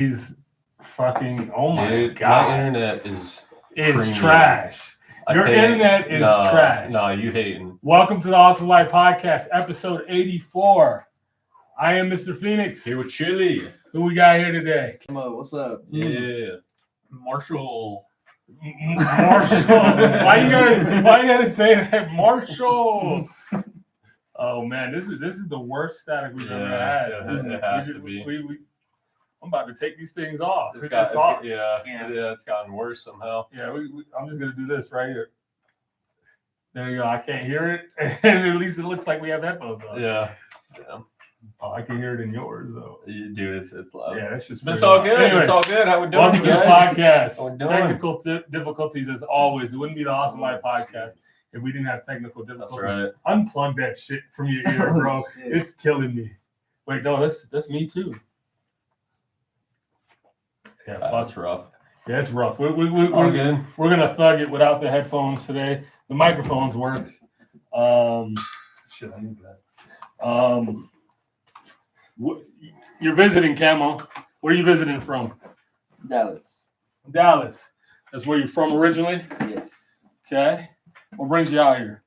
He's fucking. Oh my Dude, god! My internet is trash. Your internet is trash. No, you hating. Welcome to the Awesome Life Podcast, episode 84. I am Mr. Phoenix. Here with Chili. Who we got here today? Camo, what's up? Yeah. Marshall. Why you gotta say that, Marshall? Oh man, this is the worst static we've ever had. It has to be. I'm about to take these things off. It's gotten worse somehow. Yeah, I'm just gonna do this right here. There you go. I can't hear it, and at least it looks like we have headphones on. Yeah. Oh, I can hear it in yours though. Dude, it's loud. Yeah, it's just. But it's all good. Anyways, it's all good. How we doing? Welcome to the podcast. How we doing? Technical difficulties as always. It wouldn't be the Awesome Life Podcast if we didn't have technical difficulties. That's right. Unplug that shit from your ear, bro. It's killing me. Wait, no, that's me too. Yeah, That's rough. Yeah, it's rough. We're good. We're gonna thug it without the headphones today. The microphones work. Shit, I need that. You're visiting, Camo. Where are you visiting from? Dallas. Dallas. That's where you're from originally? Yes. Okay. What brings you out here?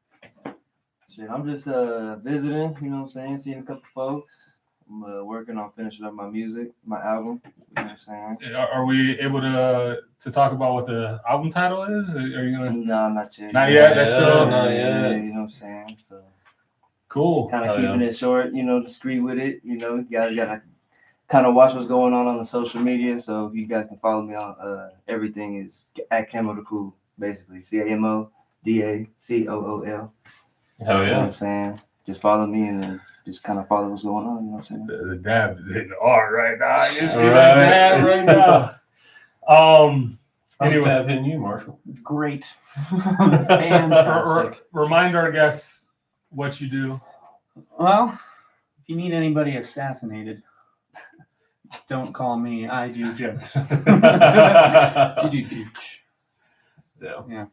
Shit, I'm just visiting, you know what I'm saying, seeing a couple folks. I'm working on finishing up my music, my album, you know what I'm saying. Are we able to talk about what the album title is? Are you gonna? No, not yet. Not yet. That's still not yet. Yeah, you know what I'm saying. So cool. Kind of keeping it short, you know, discreet with it. You know, you guys gotta kind of watch what's going on the social media. So if you guys can follow me on everything is at Camo the Cool, basically CAMODACOOL. Hell You know what yeah. I'm saying? Just follow me and then just kind of follow what's going on. You know what I'm saying? The dab is hitting hard right now. You see All that right. dab right now. How's Anyway, that hitting you, Marshall? Great. Fantastic. Remind our guests what you do. Well, if you need anybody assassinated, don't call me. I do jokes. Did you douche? Yeah.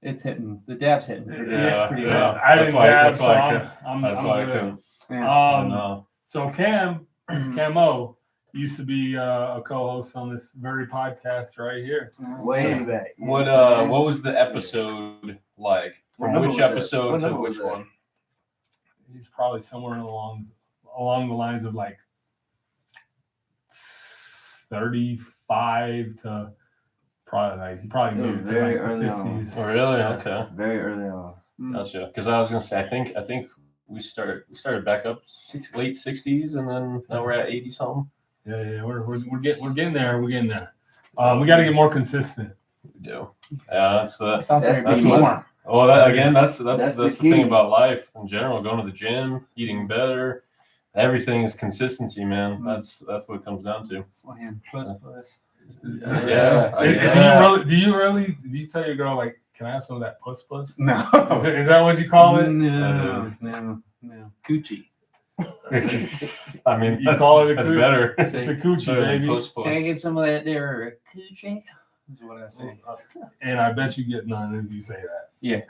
It's hitting. The dab's hitting pretty Yeah. well. I didn't dab, That's why I so could. I'm That's why I good. couldn't. Yeah. So Camo used to be a co-host on this very podcast right here. Way back. What was the episode like? From What which number was that? episode What to number which was that? one? He's probably somewhere along the lines of like 35 to probably made it to Very like early the on. 50s. Oh, really? Okay. Very early on. Gotcha. Because I was gonna say, I think we started back up late 60s, and then now we're at 80 something. Yeah, we're getting there. We're getting there. We got to get more consistent. We do. Yeah, that's the. That's That's the what- more. Oh, that again. That's That's the the thing key. about life in general. Going to the gym, eating better, everything is consistency, man. That's what it comes down to. Slam. Plus. Yeah. Do you tell your girl like, can I have some of that puss? No. Is that what you call it? No. Coochie. I mean, You call it a that's coochie. better. It's a coochie, baby. Puss. Can I get some of that there coochie? That's what I say. And I bet you get none if you say that. Yeah.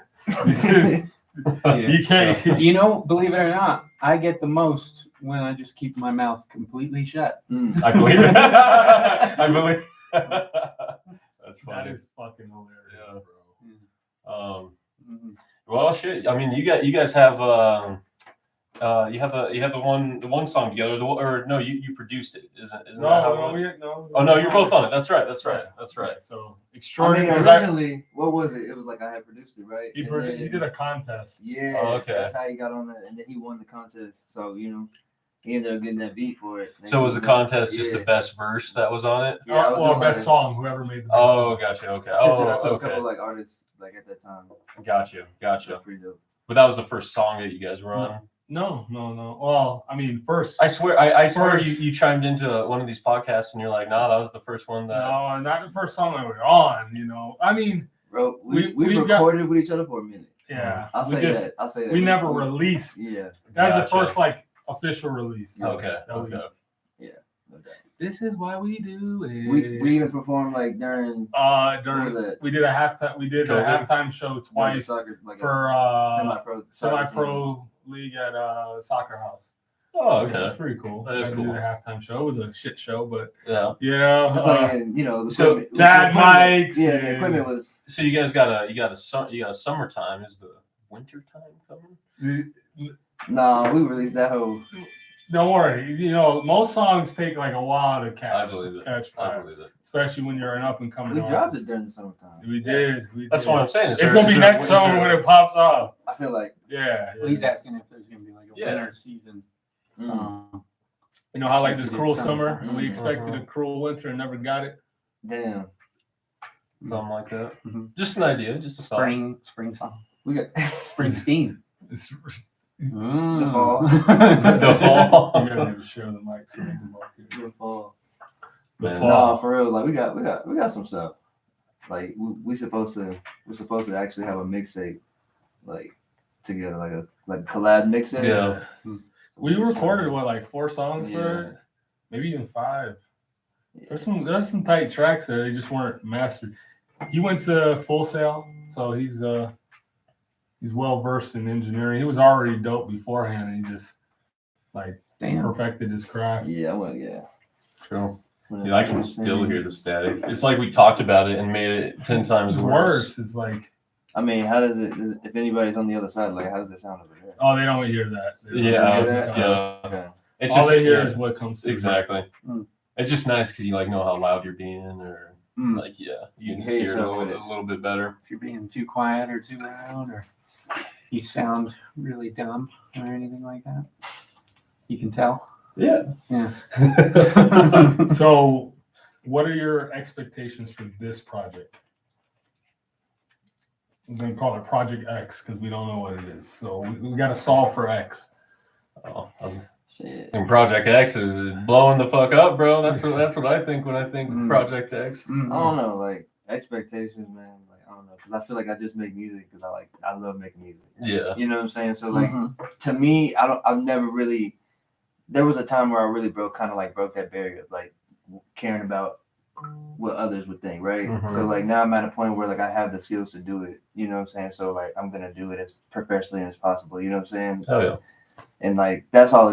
You can't. You know, believe it or not, I get the most when I just keep my mouth completely shut. I believe it. I believe. That's funny. That is fucking hilarious, Yeah. bro. Well, shit. I mean, you guys have you have the one song together. You produced it. Isn't that how it No. Oh no, you're both on it. That's right. So I mean, extraordinary. originally, what was it? It was like I had produced it, right? He And then- did a contest. Yeah, Oh, okay. That's how he got on it, and then he won the contest. So he ended up getting that beat for it. So was the contest just the best verse that was on it? Yeah, I was Or doing best like- song, whoever made the best Oh, song. gotcha. Okay. I took Oh, a okay. couple like artists like at that time. Gotcha. Pretty dope. But that was the first song that you guys were on. No. Well, I mean, first. I swear, I swear First- you chimed into one of these podcasts and you're like, no, that was the first one that. No, not the first song that we're on. I mean, Bro, we've we got- recorded with each other for a minute. yeah. I'll say that. We never released. Yeah. That's Gotcha. the first official release. Okay. That we- No doubt. This is why we do it. We even performed like during what was that? we did a halftime. We did a COVID. halftime show twice soccer, like for semi-pro semi-pro league at Soccer House. Oh, It was okay. pretty cool. That is I had to do cool. the halftime show. It was a shit show, but Yeah. you know, Fucking, you know, the so equipment- bad the equipment- mics. Yeah, the equipment was. So you guys got a summertime. Is the winter time coming? Nah, we released that whole. Don't worry. You know, most songs take like a while to catch. I believe it. Catch I fire, believe it. especially when you're an up and coming. We dropped artist. it during the summertime. We did. That's did. what I'm saying. It's gonna be next summer when it pops off. I feel like. Yeah. Well, he's asking if there's gonna be like a Yeah. winter season song. You know how like Since this we cruel did summer, summertime. and we expected Mhm. a cruel winter and never got it. Damn. Something like that. Mhm. Just an idea. Just a thought. Spring song. We got. Springsteen. It's, Mm. The fall. The fall. you gotta maybe share the mic so they can both hear. The fall. The Man. fall. Nah, for real. Like we got some stuff. Like we're supposed to actually have a mixtape, like together, like a collab mixtape. Yeah. We recorded what, like 4 songs Yeah. for it, maybe even 5. There's some tight tracks there. They just weren't mastered. He went to Full Sail, so he's well versed in engineering. He was already dope beforehand, and he just like Damn. perfected his craft. Yeah, well, yeah. True. Dude, I can still hear the static. It's like we talked about it and made it 10 times It's worse. worse. It's like, I mean, how does it? If anybody's on the other side, like, how does it sound over there? oh, they don't hear that. They don't Yeah, hear that? that. yeah. Okay. It's All just they hear yeah, is what comes through. exactly. Mm. It's just nice because you like know how loud you're being, or Mm. like you You can hear just hear it yourself a with little bit better. If you're being too quiet or too loud, or you sound really dumb or anything like that, you can tell. Yeah. Yeah. So, what are your expectations for this project? I'm gonna call it Project X because we don't know what it is. So we got to solve for X. Oh, Shit. and Project X is blowing the fuck up, bro. That's what I think when I think Mm. Project X. I don't know, like expectations, man. Like I don't know, because I feel like I just make music because I love making music. Yeah. You know what I'm saying? So like Mhm. to me, I've never really. There was a time where I really broke that barrier of like caring about what others would think, right? Mhm. So like now I'm at a point where like I have the skills to do it. You know what I'm saying? So like I'm gonna do it as professionally as possible. You know what I'm saying? Oh yeah. And like that's all.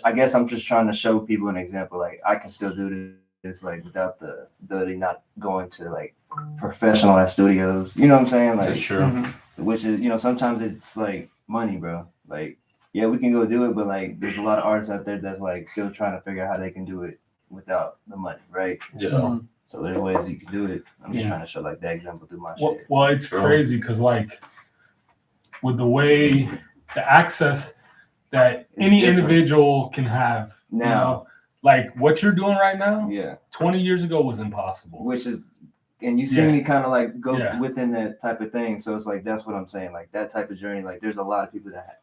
I guess I'm just trying to show people an example. Like I can still do this like without the ability not going to like professional ass studios. You know what I'm saying? That's Like true. Mhm. which is sometimes it's like money, bro. Like yeah, we can go do it, but like there's a lot of artists out there that's like still trying to figure out how they can do it without the money, right? Yeah. Mhm. So there's ways you can do it. I'm just Yeah. trying to show like that example through my Well, shit. well, it's Sure. crazy because like with the way the access that It's any different. individual can have you Now, know, like what you're doing right now, yeah, 20 years ago was impossible. which is, and you see Yeah. me kind of like go Yeah. within that type of thing. So it's like that's what I'm saying. Like that type of journey. Like there's a lot of people that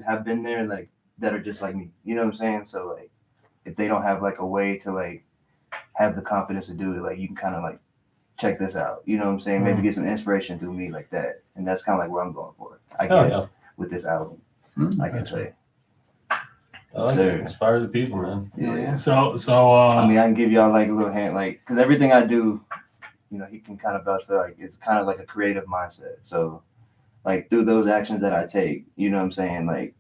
have been there, like that are just like me. You know what I'm saying? So like if they don't have like a way to like have the confidence to do it, like you can kind of like check this out. You know what I'm saying? Maybe get some inspiration through me like that. And that's kind of like where I'm going for. I Hell guess yeah. with this album, Mhm. I can Gotcha. say. I like Sir. it. Inspire the people, man. Oh, yeah. So I mean, I can give y'all like a little hint, like, because everything I do, he can kind of vouch for, like, it's kind of like a creative mindset. So, like, through those actions that I take, you know what I'm saying? Like,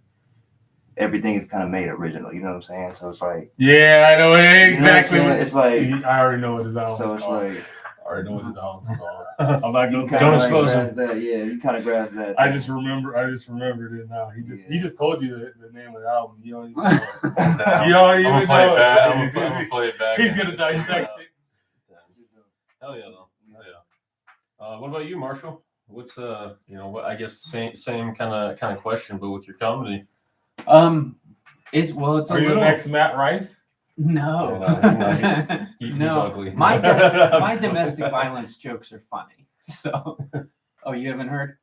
everything is kind of made original, you know what I'm saying? So it's like, yeah, I know exactly. you know what I'm saying? It's like, I already know what his album's so it's called. like, I already know what his album's called. I'm not you gonna say. kind Don't of like expose him. grabs that, yeah, you kind of grabs that. I just remembered it now. He Yeah. just told you the name of the album. You don't even know it. I'm You don't even gonna play know it back. it. I'm gonna play it back. He's gonna dissect it. Hell yeah, though. Hell yeah. What about you, Marshall? What's what I guess same kind of question, but with your comedy. It's a Are you the little next Matt Rife? no. He's No. ugly. My domestic violence jokes are funny. So, oh, you haven't heard?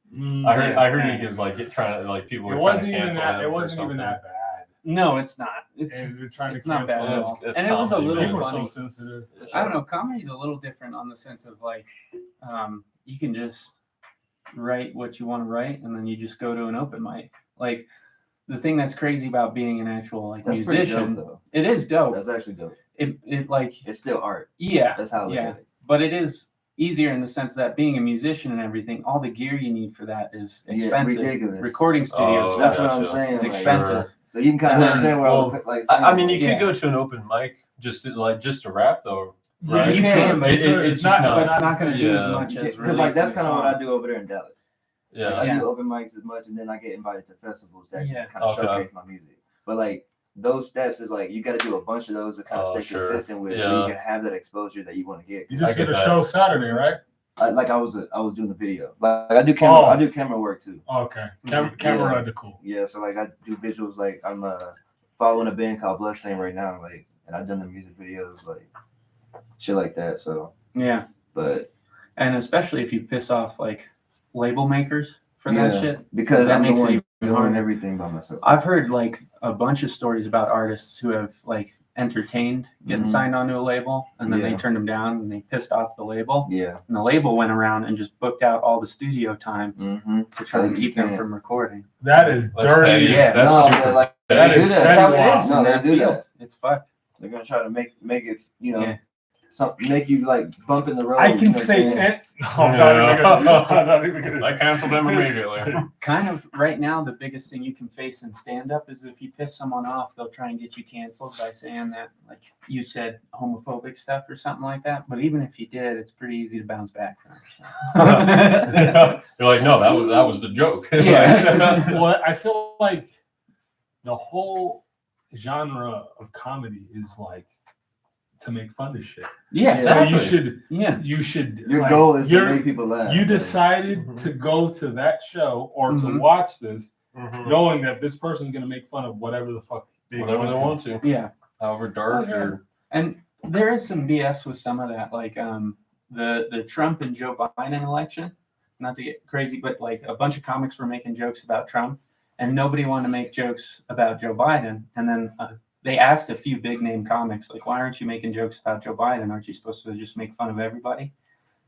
I heard he was like trying to like people It were trying wasn't to even cancel that. him It for wasn't even something. that bad. No, it's not. It's And they're trying it's to not cancel bad at him. all. It's And it was a comedy, little man. People are so funny. sensitive. I don't know. Comedy's a little different on the sense of like, you can just write what you want to write, and then you just go to an open mic. Like, the thing that's crazy about being an actual like That's pretty musician, dope, though. it is dope. That's actually dope. It like It's still art. yeah, That's how I look yeah. at it. But it is easier in the sense that being a musician and everything, all the gear you need for that is Yeah, expensive. ridiculous. Recording studios, Oh, That's what gotcha. I'm saying. It's like, expensive. So you can kind And of then- understand where I was well, like. I mean, you Yeah. could go to an open mic just to rap though, Yeah, right? you can, but it's just but it's not. not going to do as Yeah. much as because like that's releasing a kind of what I song. do over there in Dallas. Yeah. Like, I Yeah. do open mics as much, and then I get invited to festivals that Yeah. kind of Okay. showcase my music. But like those steps is like you got to do a bunch of those to kind of Oh, stay sure. consistent with, so Yeah. you can have that exposure that you want to get. You I just get did a that. show Saturday, right? I was doing the video. Like I do camera work too. Okay. Mhm. Camera Yeah. the cool. Yeah, so like I do visuals. Like I'm following a band called Bloodstain right now. Like, and I've done the music videos, like shit like that. So, Yeah, but and especially if you piss off like label makers for yeah, that shit. because that I'm makes the it one even doing harder. everything by myself. I've heard like a bunch of stories about artists who have like entertained getting Mhm. signed onto a label, and then they Yeah. turned them down and they pissed off the label. Yeah. And the label went around and just booked out all the studio time Mm-hmm. to try So and you keep them can't- from recording. That is That's dirty. petty. Yeah. That's no, super. but like that they do is that. That's how Wow. it is No, in they that do field. that. It's fucked. They're gonna try to make it, you know, Yeah. make you like bump in the road. I you can know what I'm say saying? it. I'm not even gonna. I canceled them immediately. Kind of right now, the biggest thing you can face in stand up is if you piss someone off, they'll try and get you canceled by saying that, like you said, homophobic stuff or something like that. But even if you did, it's pretty easy to bounce back from. You're like, no, that was the joke. Yeah. Well, I feel like the whole genre of comedy is like to make fun of shit. Yeah. So you Exactly. should Your like, goal is to you're- make people laugh. you like, decided Mhm. to go to that show or to Mhm. watch this Mhm. knowing that this person's gonna make fun of whatever the fuck Whatever they want to, Yeah. however dark or And there is some BS with some of that, like the Trump and Joe Biden election. Not to get crazy, but like a bunch of comics were making jokes about Trump, and nobody wanted to make jokes about Joe Biden. And then they asked a few big name comics, like, "Why aren't you making jokes about Joe Biden? Aren't you supposed to just make fun of everybody?"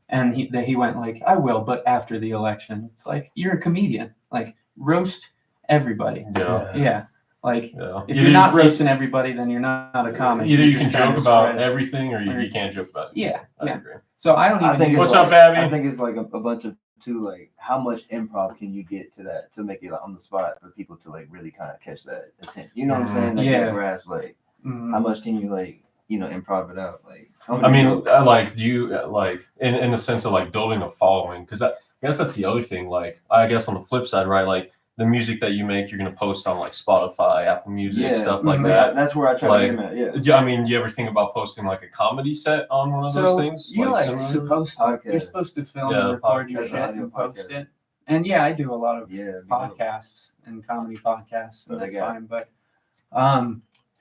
And he went like, "I will, but after the election." It's like, you're a comedian, like roast everybody. yeah. Yeah, like. Yeah. If you're not roasting everybody, then you're not a comic. Either You're you can just trying joke to about spread- everything, or or- you can't joke about it. Yeah, I yeah. agree. So I don't I even. think use- What's it's up, like, Abby? I think it's like a bunch of too, like how much improv can you get to that to make it like, on the spot for people to like really kind of catch that attention. You know what I'm saying? Like, Yeah. that grasp, like Mhm. how much can you like improv it out? Like how I many mean, people- like, do you like in the sense of like building a following? Because I guess that's the other thing. Like, I guess on the flip side, right? Like the music that you make, you're gonna post on like Spotify, Apple Music, Yeah. stuff like Mhm. that. That's where I try Like, to get them at. Yeah. I mean, do you ever think about posting like a comedy set on one of those So things? you're like similar? supposed to. You're Podcast. supposed to film Yeah, and record your podcast, shit audio and post podcast. it. And yeah, I do a lot of Yeah. podcasts and comedy podcasts, So and they that's got- fine. But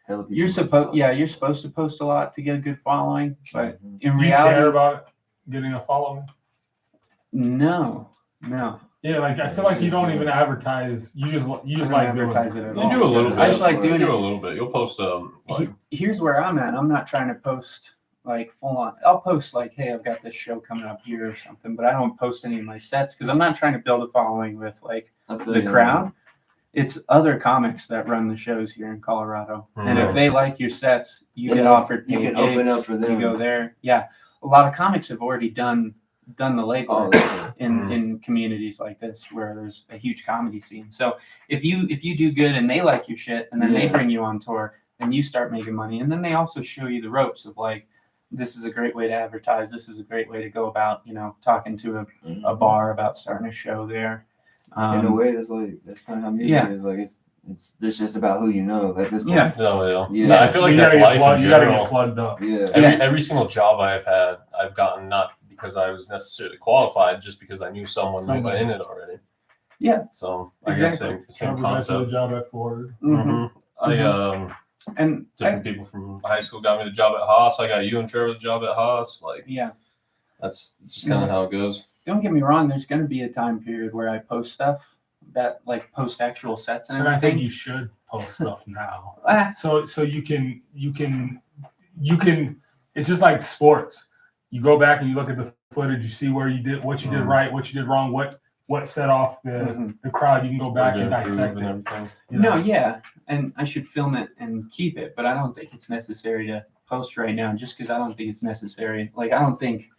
Hella people you're post supposed, about yeah, it. you're supposed to post a lot to get a good following. But Mhm. in Do you care reality, about getting a following? no. Yeah, like I feel like you don't even advertise. You just I like don't doing advertise it. it at You all. do a little bit. I just like You doing do it. a little bit. You'll post like Here's where I'm at. I'm not trying to post like full on. I'll post like, hey, I've got this show coming up here or something, but I don't post any of my sets because I'm not trying to build a following with like I feel the you. crowd. It's other comics that run the shows here in Colorado, and if Mhm. they like your sets, you Then get you- offered you paid can open gigs, up for them. You go there. Yeah, a lot of comics have already done the label Oh, yeah. in communities like this where there's a huge comedy scene. So if you do good and they like your shit, and then they Yeah. bring you on tour, and you start making money, and then they also show you the ropes of like, this is a great way to advertise. This is a great way to go about, talking to a Mhm. bar about starting a show there. In a way, that's kind of how music Yeah. is. Like it's just about who you know at this point. Yeah. no, Yeah. No, I feel like You that's gotta get life plugged- in You gotta general. get plugged up. Yeah. Every single job I've had, I've gotten not because I was necessarily qualified, just because I knew someone Somebody. in it already. Yeah. So I guess Exactly. same Trevor got to the concept. job at Ford. Mhm. I And different people from high school got me the job at Haas. I got you and Trevor the job at Haas. Like yeah, it's just kind of how it goes. don't get me wrong. There's going to be a time period where I post stuff that like post actual sets and And I think everything. you should post stuff now. Ah, So you can it's just like sports. You go back and you look at the footage, you see where you did what you did right, what you did wrong, what set off Mhm. the crowd. You can go back We're and gonna improve dissect and it. everything. you No, know? yeah, and I should film it and keep it, but I don't think it's necessary to post right now, just because I don't think it's necessary. Like I don't think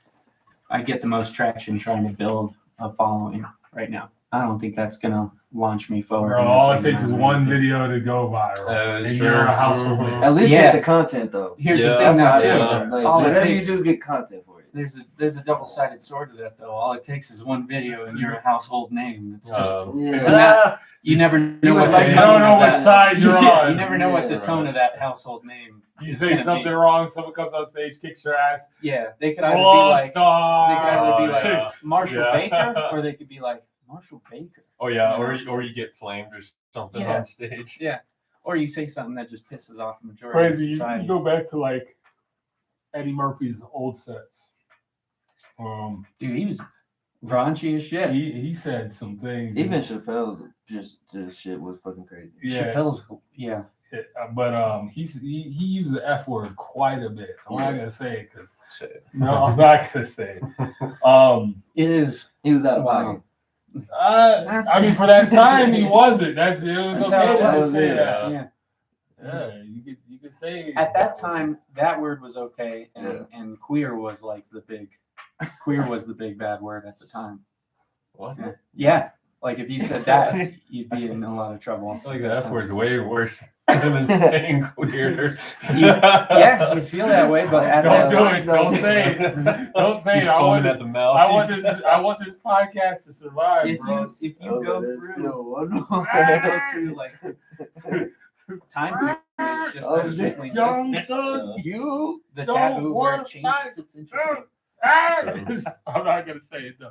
I get the most traction trying to build a following right now. I don't think that's gonna launch me forward. Bro, all it takes is one video to go viral. That is And true. you're a household Mhm. name. At least Yeah. get the content though. Here's Yeah, the thing, though, That's too. how I Yeah. do it. Like, All it whatever takes- you do, get content for it. There's a double-sided sword to that, though. All it takes is one video, and you're a household name. It's just Yeah. it's not. You never know what like the You to tone don't know of which that. side you're on. You never know what the Yeah. tone of that household name. You is say gonna something be. wrong, someone comes on stage, kicks your ass. Yeah, they could either be One like star. they could either be like yeah. Marshall Yeah. Baker, or they could be like Marshall Baker. Oh yeah, Yeah. or you get flamed or something Yeah. on stage. Yeah, or you say something that just pisses off the majority Crazy. of You society. go back to like Eddie Murphy's old sets. Dude, he was raunchy as shit. He said some things. Even Chappelle's just shit was fucking crazy. Yeah. Chappelle's, But he used the F word quite a bit. I'm not gonna say it because Shit. no, I'm not gonna say it. it is. He was out of Wow. pocket. I mean, for that time, he wasn't. It was That's how okay it to was, say yeah. that. Yeah. Yeah, you could say At that time, that word was okay, and queer was like the big bad word at the time. What? Yeah. Yeah. Like if you said that, you'd be in a lot of trouble. I feel like the F word's way worse than saying queer. Yeah, you feel that way, but at Don't that do time, it. Don't say it. Don't say He's it. I want foaming at the mouth. I want this podcast to survive, if bro. you Oh, go there's through still one more. go through like time periods, just Oh, that's just like Young this, son, you the don't taboo where wanna it changes. It's interesting. I'm not gonna say it though.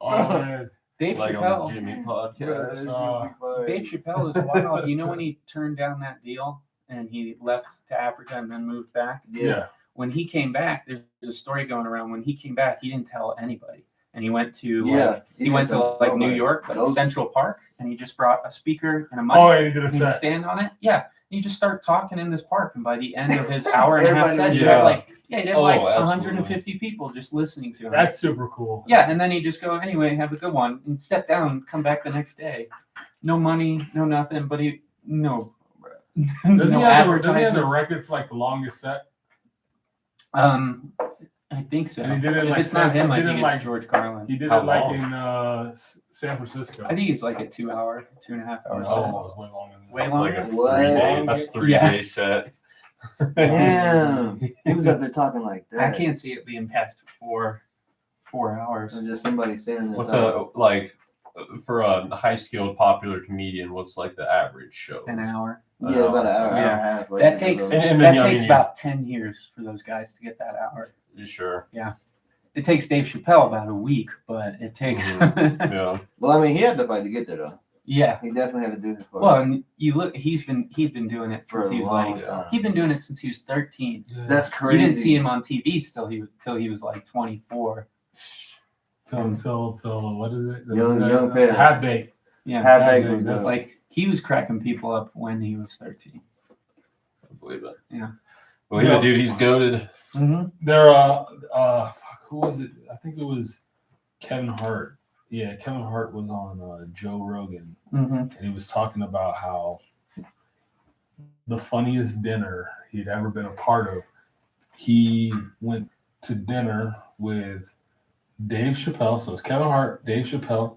Oh man. Dave Like on the Chappelle. Jimmy Yeah, podcast. this Uh, would be fun. Dave Chappelle is wild. You know when he turned down that deal and he left to Africa and then moved back? Yeah. When he came back, there's a story going around. When he came back, he didn't tell anybody, and he went to Yeah, he went to like New nobody. York, like Those- Central Park, and he just brought a speaker and a mic. Oh, yeah, he did a and he'd set. stand on it. Yeah, you just start talking in this park, and by the end of his hour and a half Everybody set, was he there. had like he'd have Oh, like absolutely. 150 people just listening to him. That's super cool. Yeah, and then he just go, anyway, have a good one, and step down, come back the next day. No money, no nothing, but he no Doesn't he no have the advertisements. record for like the longest set? I think so. And he did it If like it's not him, I he did think it it's like- George Carlin. He did How it like long? in San Francisco. I think it's like a 2 hour, 2.5 hour Oh, set. it was way longer than that. Way It's like a longer? What? 3-day set. Damn. He was out there talking like that. I can't see it being past 4 hours. Or just somebody sitting there. What's talking. for a high skilled popular comedian? What's like the average show? An hour. Yeah, about an hour, Yeah. hour and a half. Like, That takes And that then, I takes mean, about 10 years for those guys to get that hour. You sure? It takes Dave Chappelle about a week, but it takes Yeah. Well, I mean, he had to fight to get there though. yeah. He definitely had to do his part. Well, and you look, he's been doing it for since a he was long like time. he'd been doing it since he was 13. That's You crazy. didn't see him on TV till he was like 24. Till what is it? Young Peter. Half baked. Yeah, Half Yeah, baked was that's good. like he was cracking people up when he was 13. I believe it. Yeah. Believe Yeah. it, dude. He's goaded. Mm-hmm. There, fuck, who was it? I think it was Kevin Hart. Yeah, Kevin Hart was on Joe Rogan, Mm-hmm. and he was talking about how the funniest dinner he'd ever been a part of. He went to dinner with Dave Chappelle, so it's Kevin Hart, Dave Chappelle,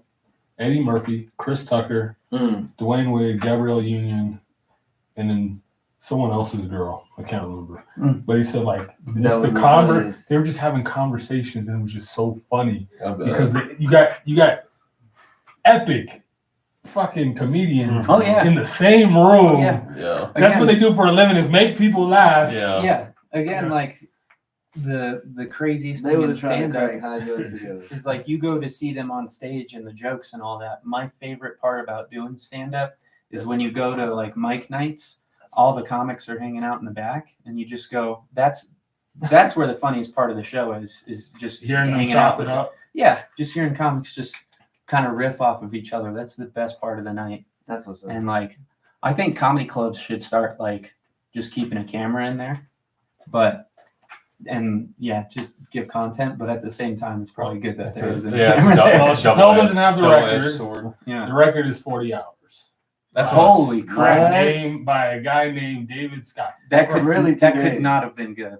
Eddie Murphy, Chris Tucker, Mm. Dwayne Wade, Gabrielle Union, and then someone else's girl. I can't remember. Mm. But he said like That just was the the funniest. they were just having conversations, and it was just so funny I bet. because you got epic fucking comedians Oh yeah. in the same room. Oh, yeah. yeah. That's what they do for a living is make people laugh. Yeah. Yeah. Again, Yeah. like the craziest They thing in were trying to stand-up crack high jokes together. is like you go to see them on stage and the jokes and all that. My favorite part about doing stand-up is when you go to like mic nights, all the comics are hanging out in the back, and you just go. That's where the funniest part of the show is just Hearing them hanging out chop with it up. Yeah, just hearing comics just kind of riff off of each other. That's the best part of the night. That's what's up. And like, I think comedy clubs should start like just keeping a camera in there, just give content. But at the same time, it's probably good that there is a Yeah, camera it's there. Well, Chappelle doesn't have the double-edged record. sword. Yeah. The record is 40 hours. That's Holy crap! by a guy named David Scott. That could Really that today. could not have been good.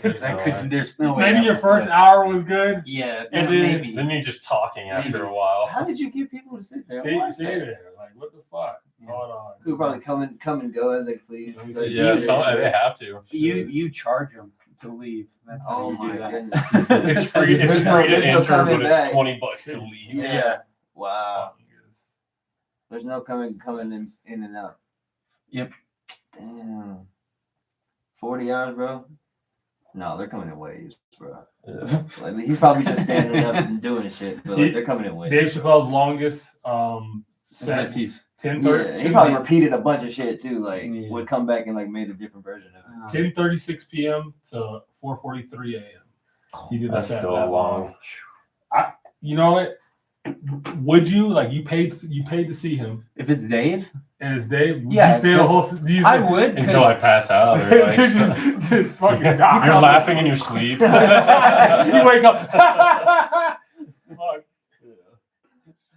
That could. There's no way. Maybe that your was first good. hour was good. Yeah, and maybe. Then you're just talking after Maybe. a while. How did you get people to sit there? See and watch that? there. Like, what the fuck? Yeah. Hold on. Who probably come and go as they please. Let me Like, see. Yeah, you- they have to. You charge them to leave. That's how Oh you my do that. goodness. It's free. It's There's no- free to there's no enter, coming but back. it's $20 to leave. Yeah. Wow. There's no coming in and out. Yep. Damn. 40 hours, bro? No, they're coming in waves, bro. Yeah. Like, he's probably just standing up and doing shit, but like, they're coming in waves. Dave Chappelle's longest Set piece. 10:30. Yeah, he probably repeated a bunch of shit too. Like, Yeah. would come back and like made a different version of it. 10:36 p.m. to 4:43 a.m. He did a That's set still that long. You know what? Would you like you paid to see him If it's Dave, and it's Dave? Would Yeah, you stay the whole? Do you I would. Until I pass out. Or like, just fucking die. you're laughing in your sleep. You wake up. Fuck.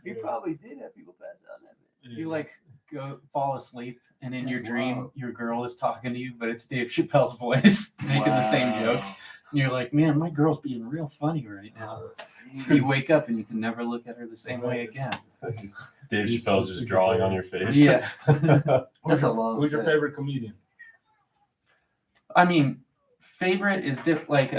He probably did have people pass out. You like go fall asleep, and in your That's dream, wild. your girl is talking to you, but it's Dave Chappelle's voice making the same Wow. jokes. And you're like, man, my girl's being real funny right now. You wake up and you can never look at her the same way again. Dave Chappelle's just drawing on your face. Yeah. That's a long Who's your set. favorite comedian? I mean, favorite is like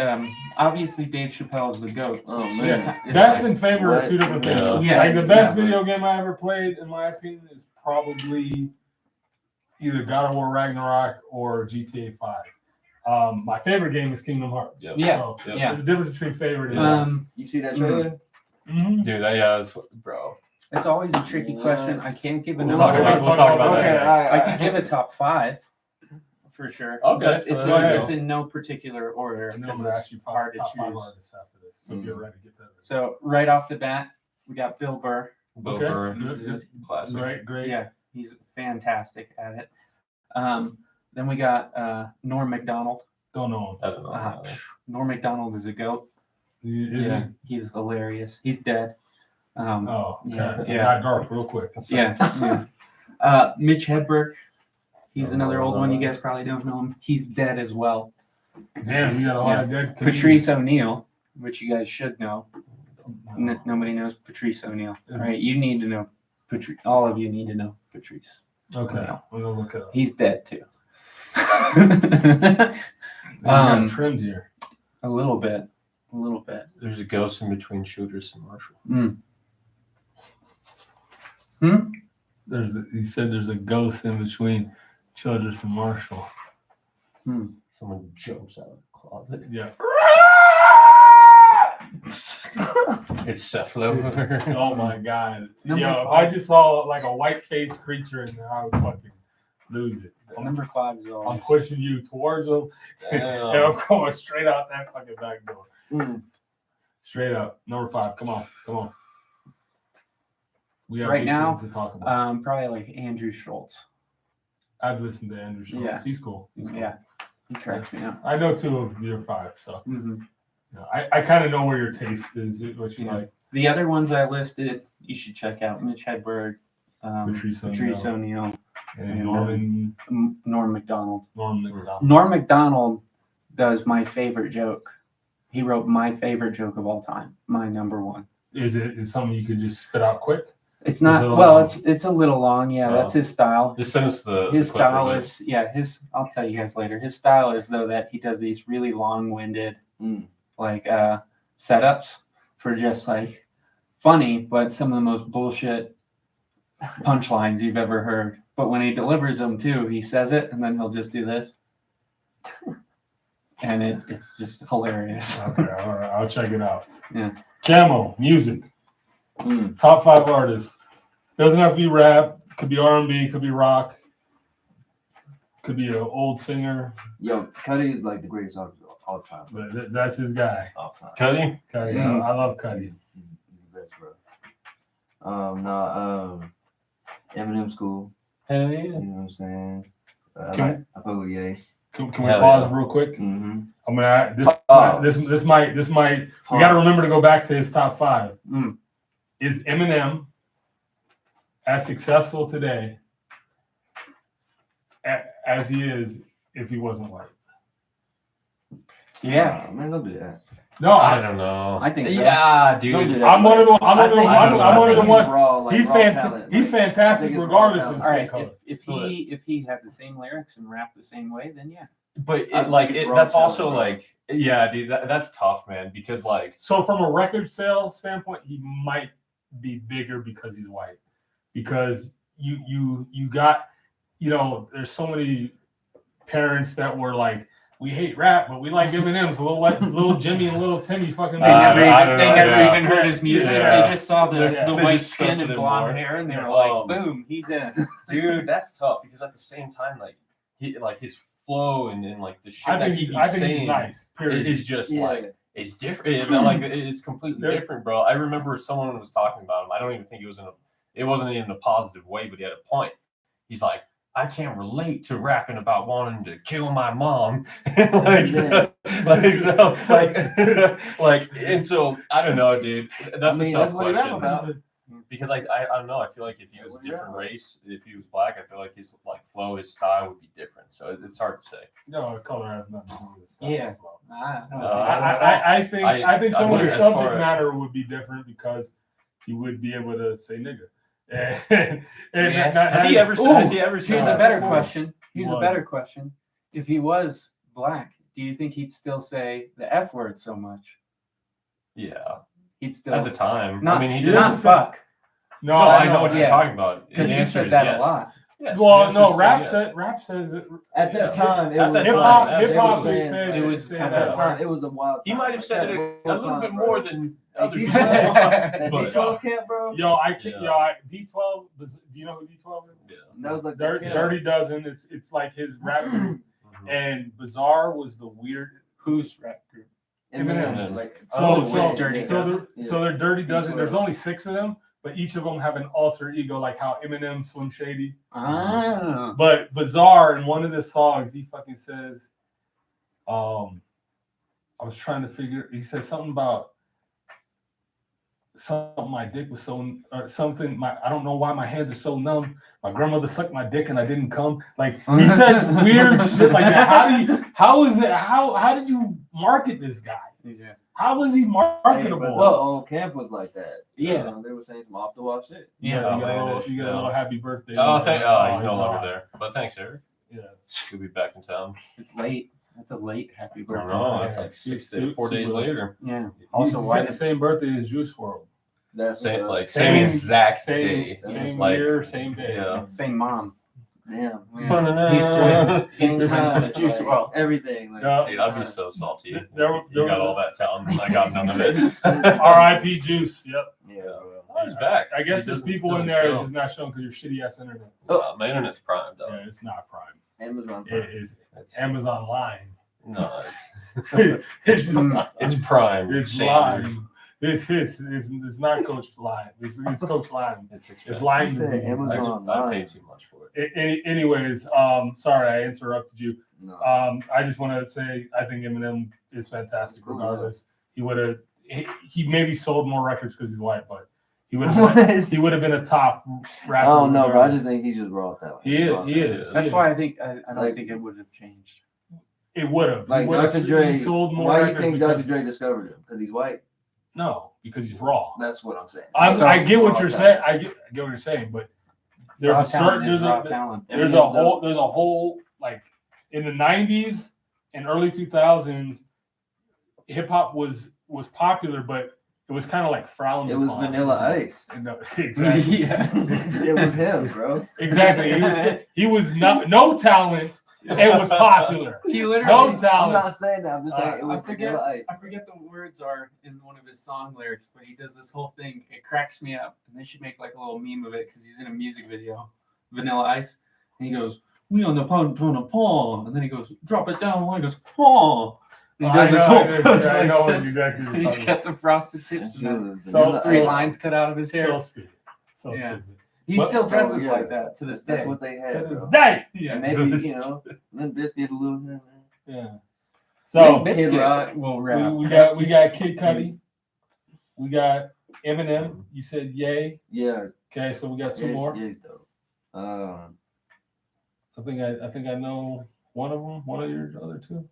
obviously Dave Chappelle's the GOAT. Oh, it's man. just Yeah, it's best like- and favorite are What? two different things. Yeah. Like the best Yeah. video game I ever played, in my opinion, is probably either God of War Ragnarok or GTA 5. My favorite game is Kingdom Hearts. Yep. Yeah, So, Yep. yeah. There's a difference between favorite and You see that trailer? Mhm. Dude, that's bro. It's always a tricky question. I can't give a We'll number. We'll talk about Okay, that. all right, I all could right. give a top 5 for sure. Okay, But it's there you in, go. it's in no particular order. And then I'm because gonna it's ask you hard to top 5 choose. artists after this. So get ready, get that. So right off the bat, we got Bill Burr. Bill Okay. Burr, Good. classic. Great. Yeah, he's fantastic at it. Then we got Norm Macdonald. Don't know I don't know. Norm Macdonald is a goat. him. Is he? He's hilarious. He's dead. Oh, okay. Yeah, It yeah. got dark real quick. Yeah. Mitch Hedberg. He's another old one. You guys probably don't know him. He's dead as well. Damn, you got a lot of dead comedians. Patrice O'Neill, which you guys should know. Nobody knows Patrice O'Neill. All right, you need to know Patrice. All of you need to know Patrice. Okay, we're gonna look it up. He's dead too. You got trimmed here. A little bit. There's a ghost in between Childress and Marshall. He said there's a ghost in between Childress and Marshall. Someone jumps out of the closet. Yeah. It's Cephalo. Oh my god. Number Yo, if 5. I just saw like a white faced creature in there, I would fucking lose it. Number 5 is I'm always. pushing you towards them, and I'm going straight out that fucking back door. Straight up. Number 5. Come on. We have Right big now, things to talk about. Probably like Andrew Schultz. I've listened to Andrew Schultz. Yeah. He's cool. Yeah, he cracks me up. I know 2 of your 5, so Mhm. you know, I kind of know where your taste is, what you Yeah. like. The other ones I listed, you should check out Mitch Hedberg, Patrice Patrice O'Neill, And Norman Norm Macdonald. McDonald. Norm Macdonald does my favorite joke. He wrote my favorite joke of all time, my number 1. Is it something you could just spit out quick? It's not Is it well. long? It's a little long. Yeah, that's his style. Just send us the His clip style of it. is I'll tell you guys later. His style is though that he does these really long-winded like setups for just like funny, but some of the most bullshit punchlines you've ever heard. But when he delivers them too, he says it and then he'll just do this, and it's just hilarious. Okay, all right, I'll check it out. Yeah. Camo music. Top 5 artists. Doesn't have to be rap. Could be R&B. Could be rock. Could be an old singer. Yo, Cuddy is like the greatest artist of all time. But that's his guy. All time. Cuddy? Cuddy. I love Cuddy. He's the best, bro. Eminem School. Hell You yeah. know what I'm saying? Can- I fuck with Ye. Can we Hell pause yeah. real quick? Mm-hmm. I'm gonna Oh. this might. We got to remember to go back to his top 5. Mm. Is Eminem as successful today as he is if he wasn't white. Yeah, man, don't do that. No, I don't know. I think so. Yeah, Don't do dude. that. I'm one of the. I'm one of the. I'm one of the ones. He's fantastic. He's fantastic regardless of All skin right, color. if he had the same lyrics and rapped the same way, then yeah. But I think it's raw that's talent, also bro. like, yeah, dude. That's tough, man. Because like, So from a record sales standpoint, he might be bigger because he's white. Because you got, there's so many parents that were like, we hate rap, but we like Eminem. So little Jimmy and little Timmy fucking. They never yeah. even heard his music. Yeah. They just saw the They white just skin trusted and him blonde more. hair, and they were Um, like, "Boom, he's in." dude, that's tough. Because at the same time, like his flow and like the shit I that think he's he's saying, nice. Period. it is just Yeah. like it's different. Like it's completely Yeah. different, bro. I remember someone was talking about him. I don't even think it wasn't in a positive way, but he had a point. He's like, I can't relate to rapping about wanting to kill my mom. and so, and so I don't know, dude. That's a tough that's what he rap question. about. Because I don't know. I feel like if he was a different race, if he was black, I feel like his like flow, his style would be different. So it's hard to say. No, color has nothing to do with style. Yeah. as well. I don't know. I think some of wouldn't the as far subject as- matter would be different because he would be able to say nigga. And Yeah. Has he ever Here's said a that better before? question. Here's a What? better question. If he was black, do you think he'd still say the F word so much? Yeah, He'd still at the time. not, I mean, he didn't not say- fuck, No, No, I know what yeah. you're talking about. because The he answer said is that yes. a lot. Yes, the Well, answer no, is rap yes. says it. At that time, it At was that Hip time, hop, absolutely. hip hop, saying, said it was said kind at that that word. time, it was a wild He time. might have said it a little time, bit bro. more than Hey, other D12, people. that But, D12 camp, bro. Yo, I can't. Yeah. Yo, D12. Do you know who D12 is? Yeah. That was like Dirty Dozen. It's like his rap group, and Bizarre was the weird. Whose rap group? Eminem. Like, So they're Dirty Dozen. D12. There's only 6 of them, but each of them have an alter ego, like how Eminem, Slim Shady. Ah, But Bizarre, in one of the songs, he fucking says, I was trying to figure. He said something about something. My dick was so, or something. I don't know why my hands are so numb. My grandmother sucked my dick and I didn't come. Like he said weird shit like that. How did you market this guy? yeah. How was he marketable? The whole camp was like that. Yeah. They were saying some off the wall shit. Yeah. You got a little happy birthday. Oh, he's no he's longer not. there. But thanks, Eric. Yeah. He'll be back in town. It's late. That's a late happy I birthday. don't know. It's Yeah. like 6 Super- to 4 days super- later. Yeah. Also, Also, he's why got the did same birthday as Juice WRLD. That's Same Same- exact Same day. same Like, year, same day. yeah. same mom? damn. Yeah. He's twins. He's Same twins time, with Juice like, WRLD. everything. Like, No. Dude, I'd be so salty. There You got was all that talent, and I got none of it. R.I.P. Juice. Yep. Yeah, bro. Oh, he's back. I guess He there's doesn't- people in doesn't there. It's show. just not showing because your shitty ass internet. My internet's prime, though. Yeah, it's not Prime. Amazon. It is It's, Amazon Line. no, It's just, it's prime. it's Same. Line. It's not Coach Line. It's Coach Line. It's It's expensive. Line. He said disease. Amazon. I paid too much for it. Anyways, sorry I interrupted you. No. I just want to say I think Eminem is fantastic Cool, regardless. He would have he maybe sold more records because he's white, but he would have been a top I rapper. don't know, bro. I regardless. just think he's just raw talent. He is. That's why I think I don't Like- think it would have changed. It would have. Like Dr. Dre. He sold more Why do you records think because, Dr. Dre discovered him? Because he's white. No, because he's raw. That's what I'm saying. I get what Raw you're talent. saying. I get what you're saying, but there's Raw a certain talent is raw talent. there's a whole like in the 90s and early 2000s, hip hop was popular, but it was kind of like frowned It was upon. Vanilla Ice. No, exactly. Yeah. It was him, bro. Exactly. He was no talent and was popular. He No literally. I'm talent. not saying that. I'm just saying it was I forget- Vanilla Ice. I forget the words are in one of his song lyrics, but he does this whole thing. It cracks me up, and they should make like a little meme of it because he's in a music video, Vanilla Ice, and he goes, "We on the pole," and then he goes, "Drop it down," and he goes, "Paul." And he does this whole pose I know like this. exactly what And you're he's talking got the frosted tips and then Dude, So Vanilla three Ice. lines cut out of his hair. So stupid. So Yeah. stupid. He But- still dresses yeah. like that to this day. That's what they To had, this bro. day. Yeah. And maybe, you know, Limp Bizkit a little here, man. Yeah. So Limp Kid Bizkit Rock. will rap. we got Kid Cudi. We got Eminem. You said yay. Yeah. Okay, so we got two Ye's- more. Ye's dope. I think I know one of them. One of your other two.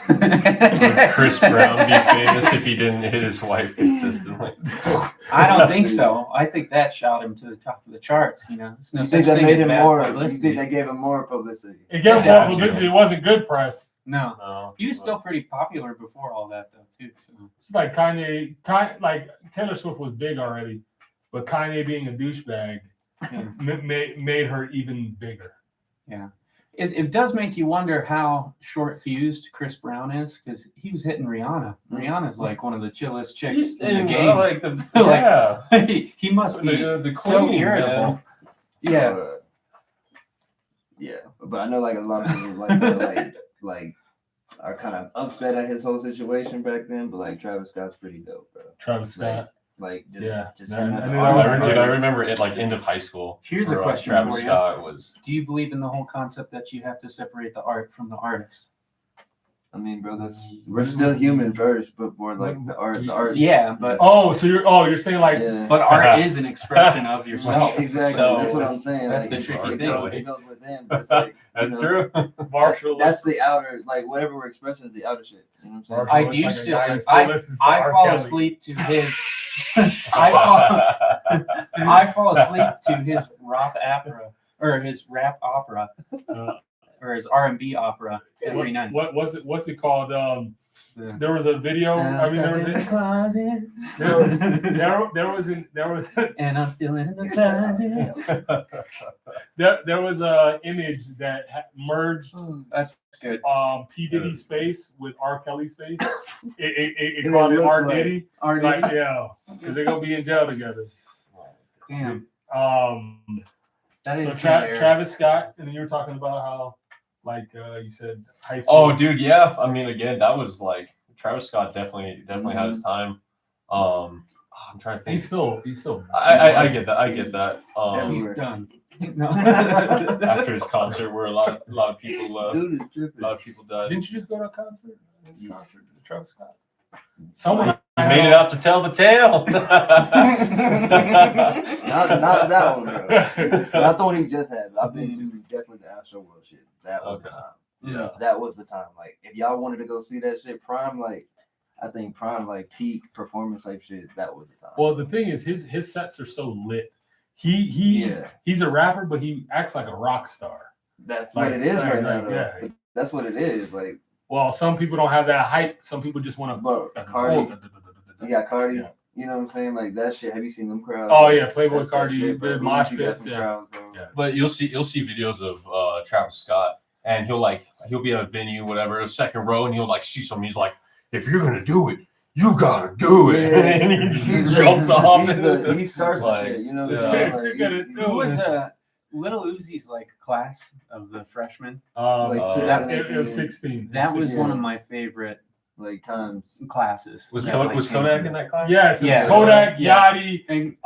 Would Chris Brown be famous if he didn't hit his wife consistently? I don't think so. I think that shot him to the top of the charts. You know, it's no You such think that thing made as him bad more? You publicity. think they gave him more publicity? It gave him Yeah, more publicity. It wasn't good press. No, No. he was still pretty popular before all that, though, too. So It's like like Taylor Swift was big already, but Kanye being a douchebag made her even bigger. yeah, it does make you wonder how short fused Chris Brown is, because he was hitting Rihanna. Rihanna's like one of the chillest chicks in the game. Like the Like, he must be the so queen, irritable. man. So, Yeah. Yeah, but I know like a lot of people like are kind of upset at his whole situation back then. But like Travis Scott's pretty dope, bro. Travis Scott. Like just, Yeah. just I him as knew an that was artist. Dude, I remember it like end of high school. Here's a where, question Travis for you. Scott was. Do you believe in the whole concept that you have to separate the art from the artist? I mean, bro, we're still human first, but more like the art. Yeah, but Oh, so you're saying like Yeah. but art is an expression of yourself. Exactly. So That's what I'm saying. that's like, the it's- tricky it thing. goes- It goes within. But it's like, That's you know, true. Marshall. That's the outer, like whatever we're expressing is the outer shit. You know what I'm saying? Marshall I looks do like a still- guy who I- listens to I R. fall Kelly. asleep to his. I fall asleep to his rock opera or his rap opera Uh, or his R&B opera every night. What's it called? Yeah. There was a video. I mean, there was and I'm still in the closet. there was a image that merged That's good. P Diddy's face with R Kelly's face. It And called it it looks R like- Diddy. R&B. Like yeah, because they're gonna be in jail together. Damn, So that is Travis Scott, and then you were talking about how, like you said, high school. Oh, dude, yeah. I mean, again, that was like Travis Scott definitely had his time. I'm trying to think. He's still. I get that. I get that. He's done. No. After his concert, where a lot of people Dude is tripping. died. Didn't you just go to a concert? Concert to Travis Scott. Someone You made it out to tell the tale. Not that one, bro. Not the one he just had. I've been to definitely the Astro World shit. That was the Okay. time. Yeah. That was the time. Like, if y'all wanted to go see that shit, prime, like, I think prime, like, peak performance type shit, that was the time. Well, the thing is, his sets are so lit. Yeah. He's a rapper, but he acts like a rock star. That's Like, what it is like, right now, like, though. yeah. But that's what it is. Like, Well, some people don't have that hype. Some people just want to. bro, Cardi, you got Cardi. Yeah. You know what I'm saying? Like, that shit. Have you seen them crowds? Oh yeah, Playboy That's that Cardi, shit, bro. the At mosh least you got pits. some Yeah. crowds, bro. Yeah. But you'll see videos of Travis Scott, and he'll be at a venue, whatever, a second row, and he'll like see something. He's like, if you're gonna do it, you gotta do it. Yeah. And he He's just the- jumps off. he starts the Like, shit. You know what yeah. I'm saying? You're Like, gonna he's- do Who was Little Uzi's like class of the freshmen? Like, It 2018. was 16. That was Yeah. one of my favorite like times. classes. Was that, Kodak, like, came Kodak through. in that class? Yes, it was Yeah. Kodak, Yeah. Yachty, And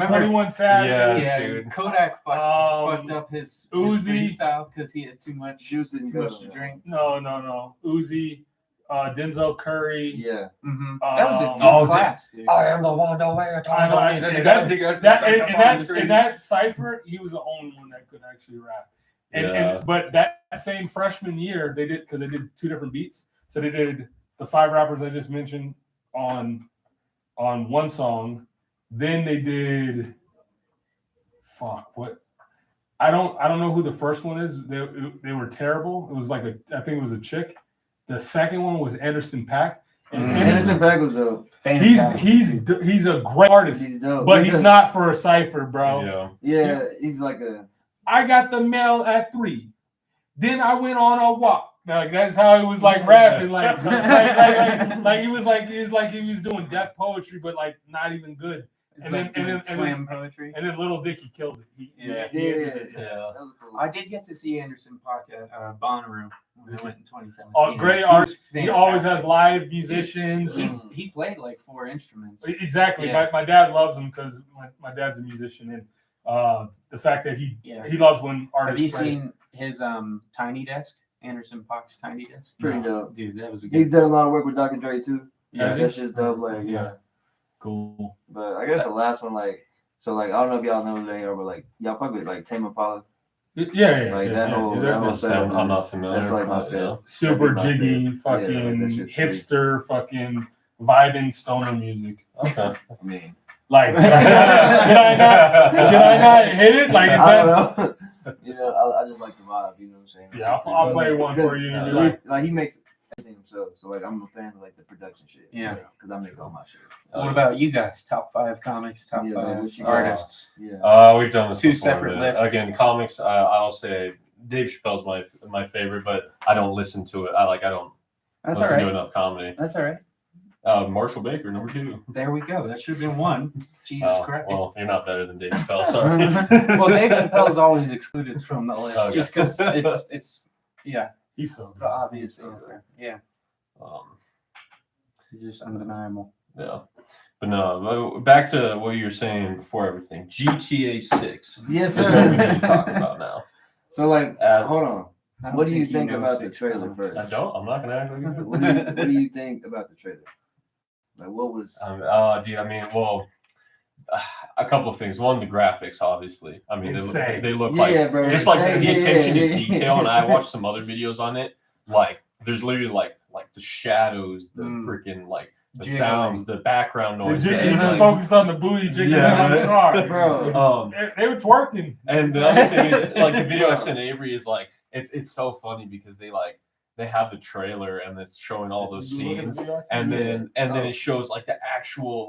21 Savage. Yes, yeah, dude. Kodak fucked up his Uzi. freestyle because he had too much Juice didn't too go, much to man. drink. No. Uzi, Denzel Curry. Yeah. Mm-hmm. That was a good Oh, class, dude. I am the one to wear I know, and in that cipher, he was the only one that could actually rap. But that same freshman year, they did because they did two different beats. So they did the 5 rappers I just mentioned on one song. Then they did what? I don't know who the first one is. They were terrible. It was like I think it was a chick. The second one was Anderson .Paak. And Anderson .Paak was dope. he's a great artist, He's dope. but he's not for a cipher, bro. Yeah. Yeah, he's like a. I got the mail at 3. Then I went on a walk. Like that's how he was like rapping, like he was doing deaf poetry, but like not even good. It's And like then- doing and then- slam poetry. And then Little Dicky killed it. Yeah. He ended it. Yeah. That was cool. I did get to see Anderson .Paak at Bonnaroo when I went in 2017. Oh, great He artist. was He always fantastic. has live musicians. He played like 4 instruments. Exactly. Yeah. My dad loves him because my dad's a musician, and the fact that he loves when Have artists you play. seen his Tiny Desk? Anderson .Paak's Tiny Desk? Pretty dope. Dude, that was a He's good. done a lot of work with Dr. Dre too. Yeah. That shit's dope. Like, yeah. Cool. But I guess the last one, like, so, like, I don't know if y'all know who they are, but like, y'all fuck with like Tame Impala. Yeah. Like that whole They're that whole setup. I'm not is- familiar That's like my with that, yeah. fifth. super That'd be my jiggy, fifth. fucking Yeah, like that shit's pretty- hipster, fucking vibing stoner music. Okay. I mean, Like, did I not hit it? Like, is I that? don't know. You know, I just like the vibe. You know what I'm saying? Yeah, I'll play one for you. And you'll be like, He makes everything himself. So like, I'm a fan of like the production shit. Yeah. Because I make all my shit. What about you guys? Top 5 comics, top Yeah, like, 5 what you got? artists. Yeah. We've done this 2 before, separate but lists. Again, comics. I'll say Dave Chappelle's my favorite, but I don't listen to it. I don't That's all listen to right. enough comedy. That's all right. Marshall Baker, number 2. There we go. That should have been 1. Jesus Christ. Well, you're not better than Dave Chappelle. Sorry. Well, Dave Chappelle's always excluded from the list Okay. just because it's he's so the obvious answer. Yeah, Um, it's just undeniable. yeah, but no. Back to what you were saying before everything. GTA 6 Yes, is what we need to sir. talk about now. So like, hold on. I don't What do you he think knows about the 6 trailer comics. first? I don't. I'm not gonna actually. What do you think about the trailer? Like, what was? Dude. I mean, well, a couple of things. One, the graphics, obviously. I mean, Insane. they look like bro. just like the Yeah, attention yeah, to yeah. detail. And I watched some other videos on it. Like, there's literally like the shadows, the freaking like the Jiggling. sounds, the background The noise. jig- the you just like- focused on the booty jiggling Yeah. on the car, Bro. They were twerking. And the other thing is, like, the video I sent Avery is like, it's so funny because they have the trailer and it's showing all those You look at the scenes, video I sent and you? then it shows like the actual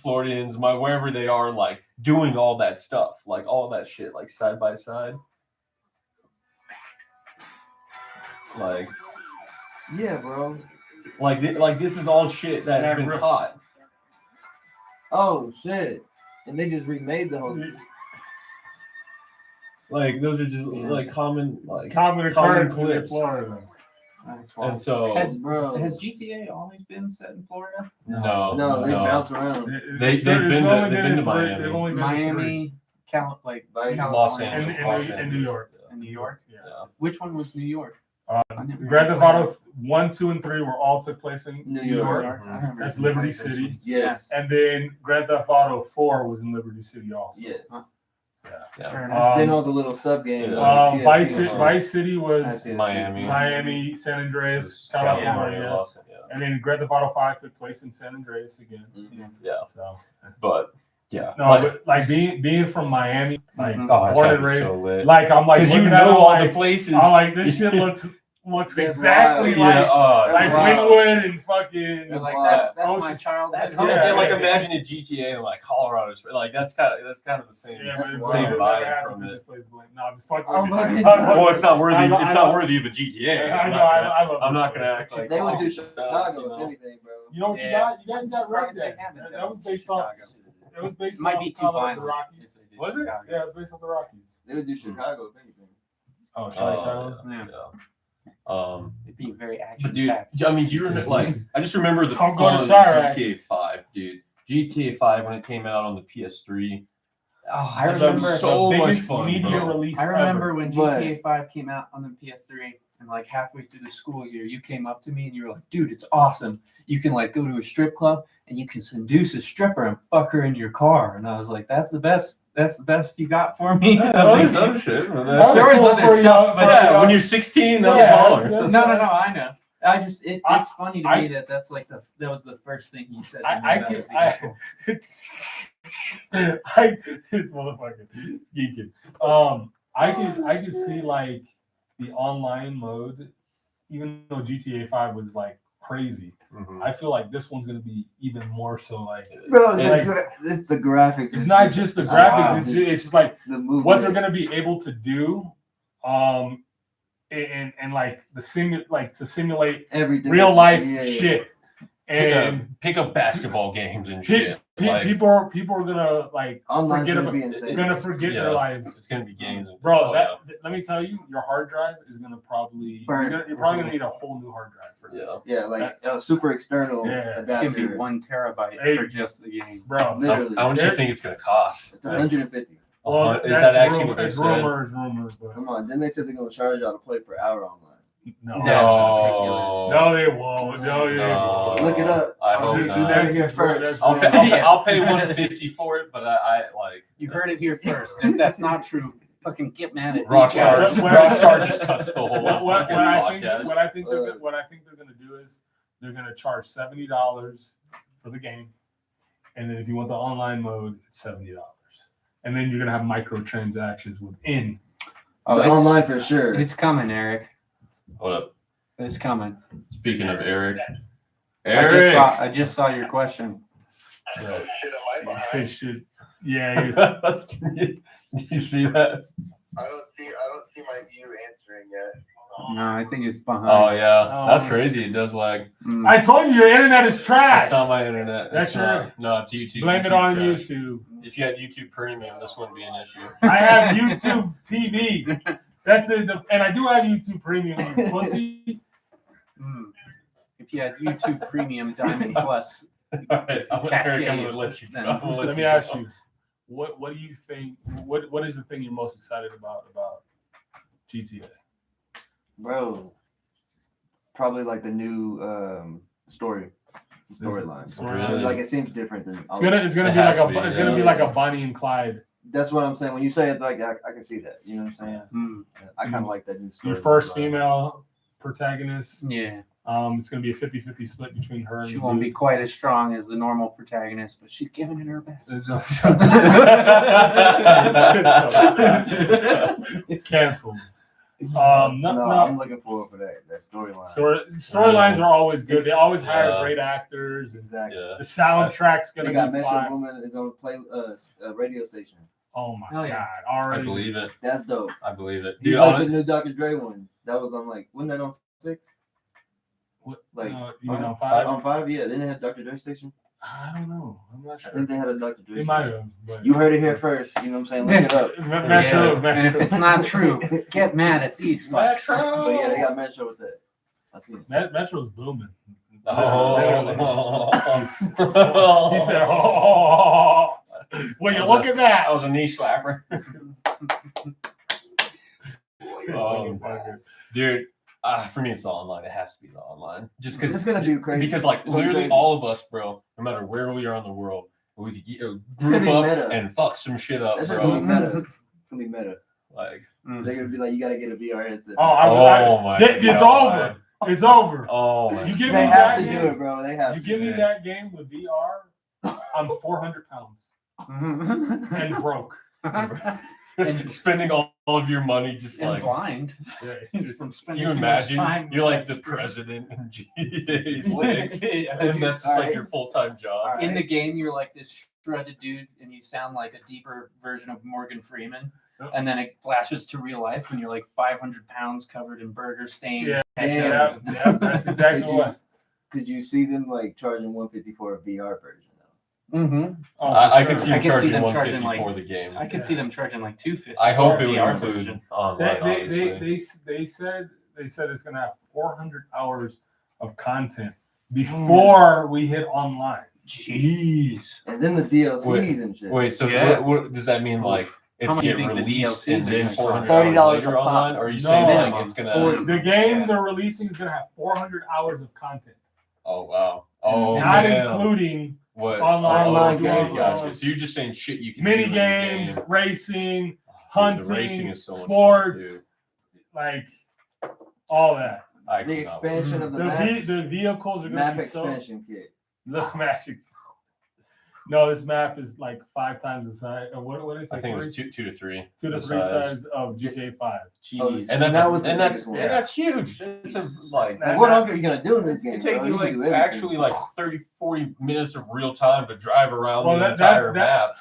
Floridians, wherever they are, like doing all that stuff, like all that shit, like side by side. Like Yeah, bro. this is all shit that has Yeah, been real- caught. Oh shit! And they just remade the whole. Like those are just Yeah. like common Common common occurrence in clips. Florida. That's And why. so Bro. Has GTA always been set in Florida? no, No, they bounce around. They've been to Miami. They've only been to 3. Miami, Vice. Los California, Angeles, And- Los and New Angeles. York. and New York. Yeah. Which one was New York? Uh, I never Grand Theft played Auto 1, 2, and 3 were all took place in New New York. York. I remember That's you Liberty played those City. ones. Yes. And then Grand Theft Auto 4 was in Liberty City also. Yes. Yeah. Fair enough. Then all the little sub games. Yeah. Vice City was That's it. Miami. Miami, San Andreas, California. Los- And then Grand Theft Auto 5 took place in San Andreas again. yeah. So But yeah. no, but like being from Miami, like Mhm. Oh, it's born gotta and be raised, so lit. like I'm like Because you looking at it, know I'm all like, the places. I'm like this shit looks That's exactly wild. like That's wild. Wynwood and fucking That's Like wild. that's my Ocean. childhood. That's Yeah, and like yeah. imagine a GTA in like Colorado, like that's kind of the same Yeah, That's but wild. same it vibe never happened from because it. this place is like, nah, I'm just fucking Oh with my you. God. Well, it's not worthy. I It's love- not worthy of a GTA. I know, I love I'm this not gonna place. act like They would do oh, Chicago you know. if anything, bro. You know what you Yeah. got? You guys I'm got right surprised they there. haven't That done was based off. Chicago. It was based Might off be too Colorado, violent. the Rockies. if they did Was it? Chicago. Yeah, it was based off the Rockies. They would do Chicago if anything. Oh, Oh, Chi-Town. Yeah. yeah. It'd be very But action dude, packed. I mean, do you remember? Like, I just remember the Don't fun go to of Chirac. GTA 5, dude. GTA 5 when it came out on the PS3. Oh, I That was remember. so The much biggest fun, media bro. release I remember ever. when But- GTA 5 came out on the PS3, and like halfway through the school year, you came up to me and you were like, "Dude, it's awesome! You can like go to a strip club and you can seduce a stripper and fuck her in your car." And I was like, "That's the best. That's the best you got for me." Oh, there's other shit. That There was cool other for stuff, you, but Yeah, when you're 16, that was Yeah, baller. that's- No, I know. I just it's funny to I- me that that's like that was the first thing he said. To me I about can it being cool. this motherfucker geeking. I could see like the online mode, even though GTA 5 was like crazy. Mhm. I feel like this one's gonna be even more so like Bro, Like- it's the graphics. it's not just the graphics, it's just like the movie. what they're gonna be able to do, and like to simulate everything. real life Yeah, yeah. shit. And Pick up basketball games and shit. Like, people are gonna like Online's forget gonna about, be insane. gonna forget Yeah. their lives. it's gonna be games. And, Bro, oh, let me tell you, your hard drive is gonna probably Burn. you're probably gonna need a whole new hard drive for this. yeah. Yeah, like a super external Yeah, It's gonna be adapter. 1 terabyte Hey. for just the game. Bro, Literally. How much do you think it's gonna cost? It's 150. well, Is that's that actually what they it's said? rumors, but Come on. Then they said they're gonna charge y'all to play per hour online. No, That's No. no, they won't. No, they No. won't. Look it up. I hope You not. heard it here That's- first. I'll pay, Yeah. I'll pay $150 for it, but I like You heard it here first. If that's not true, fucking get mad at Rockstar. these guys. Rockstar just cuts the whole What fucking podcast. I think they're gonna do is they're gonna charge $70 for the game, and then if you want the online mode, it's $70, and then you're gonna have microtransactions within. Oh, The it's, online for sure. it's coming, Eric. What up? It's coming. Speaking of Eric. I just saw your question. They should, yeah. You see that? I don't see my EU answering yet. No, I think it's behind. Oh yeah, Oh. that's crazy. It does like. Mm. I told you your internet is trash. It's not my internet. That's It's not. No, it's YouTube. Blame it YouTube on trash. YouTube. If you had YouTube Premium, this wouldn't be an issue. I have YouTube TV. That's it. And I do have YouTube Premium. You pussy. Mm. If you had YouTube Premium Diamond Plus, All right, Eric, Cascade. I'm gonna let you go. Then- I'm gonna let Let me you ask go. you, what do you think? What is the thing you're most excited about GTA? Bro, probably like the new storyline. Really? Like it seems different than. It's gonna It be like has a to be, it's gonna yeah. be like a Bonnie and Clyde. That's what I'm saying. When you say it, like I can see that. You know what I'm saying? mm, I kind of like that new story. Your first female protagonist. yeah, It's gonna be a 50-50 split between her and she the won't be dude. quite as strong as the normal protagonist, but she's giving it her best. Canceled. No, I'm looking forward for that storyline. Storylines are always good. They always hire Yeah. great actors. And Exactly. Yeah. the soundtrack's They gonna got be Metro fire. Woman is on radio station. Oh my Oh, yeah. god! I Already. believe it. That's dope. I believe it. He's Dude, like hon- the new Dr. Dre one. That was on wasn't that on 6? What, Like you mean on five? 5? on 5? Yeah, didn't they have Dr. Dre station? I don't know. I'm not I sure. think they had a Dr. Dre They station. might have. But You heard it here first. You know what I'm saying? Look it up. Metro. Yeah. And if it's not true, get mad at these fucks. But yeah, they got Metro with that. I see it. Metro's booming. Oh. He said, "Oh, well, you look at that." That was a knee slapper. Dude, for me, it's the online. It has to be the online. Just because It's gonna be crazy. Because like It's gonna be literally crazy. all of us, bro, no matter where we are in the world, we could gonna group be up meta. and fuck some shit up, That's just gonna be bro. meta. It's gonna be meta. Like, They're gonna be like, you gotta get a VR headset. oh my It's God. over. It's over. Oh my You give me They have that to do game. it, bro. They have You to. give me Yeah. that game with VR. I'm 400 pounds and broke. and spending all of your money just And like blind. Yeah, He's from spending you too much imagine time. you're with like that the screen. president in GTA 6 Yeah. and that's just like Alright. your full-time job. Alright. In the game, you're like this shredded dude, and you sound like a deeper version of Morgan Freeman. Yep. And then it flashes to real life, and you're like 500 pounds covered in burger stains. Yeah, ketchup. yeah, that's exactly what. Did you see them like charging 150 for a VR version though? Mm-hmm. Oh, I for could sure. see I you could see charging them 150 charging, like- for the game. I could see them charging like 250. I hope for it a would VR include version. online, obviously. They said it's gonna have 400 hours of content before we hit online. Jeez. And then the DLCs Wait, and shit. Wait, so Yeah. what does that mean? Like it's How much do you get think the released DLCs and are then gonna 400 cost? hours $30 later a pop. online? Or are you No. saying Minimum. like it's gonna? The game Yeah. they're releasing is gonna have 400 hours of content, Oh wow! Oh not man! including What Online okay, games. gotcha. So you're just saying shit you can mini do in the games, game. racing, Dude, hunting, the racing is so much fun, sports, too. like all that. I The cannot expansion of the The, map. the vehicles are gonna Map be so. expansion kit. The magic. No, this map is like 5 times the size. What is it? I think it was 2 to 3. 2 to the 3 size of GTA 5. Jeez. And that's That was the and that's biggest one. and that's huge. It's a, like That- What else are you gonna do in this game? it take bro? you can like do everything. actually like 30-40 minutes of real time to drive around Well, the that's- entire that- map.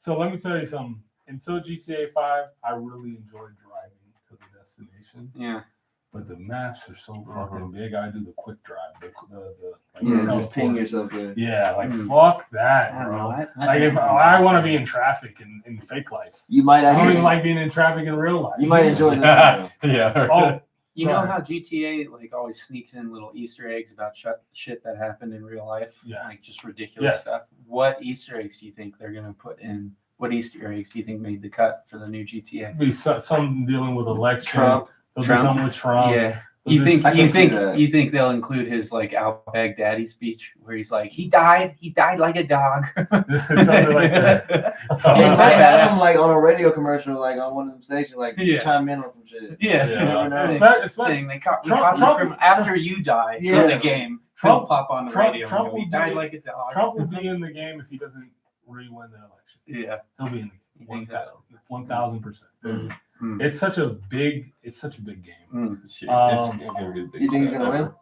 So let me tell you something. Until GTA 5, I really enjoyed driving to the destination. Yeah. But the maps are so fucking big. I do the quick drive. Like Yeah, the just ping teleport. yourself there. Yeah, like Hmm. fuck that, I don't know. bro. I Like if I want to be in traffic in fake life. You might I don't actually even like being in traffic in real life. you might enjoy this. One, Yeah. Oh, You know Right. how GTA like always sneaks in little Easter eggs about shit that happened in real life? Yeah. Like just ridiculous Yes. stuff. What Easter eggs do you think they're gonna put in? What Easter eggs do you think made the cut for the new GTA? be some dealing with election. Trump. There'll Trump. be some with Trump. Yeah. You think I can see that. you think they'll include his like Al Baghdadi speech where he's like he died like a dog. Something like that. They Yeah, might that. have him like on a radio commercial, like on one of them stations, like Yeah. chime in on some shit. Yeah, Yeah. You never know. It's like saying they caught, we Trump- caught Trump- the criminal after you die Yeah. from the game. Trump- He'll pop on the Trump- radio. Trump and go, he will died be- like a dog. Trump will be in the game if he doesn't re-win the election. Yeah. He'll be in You the think game. so? 1,000%. Mm. It's such a big game. Shit, Um, it's gonna be a big You think he's set gonna ever.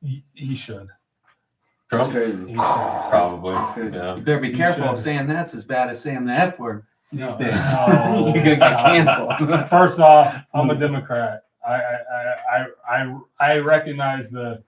win? He should. That's Trump? crazy. He should. Probably. That's crazy. Yeah. You better be You careful should. of saying that's as bad as saying the F word these No. days. No. You're gonna get canceled. First off, I'm a Democrat. I recognize the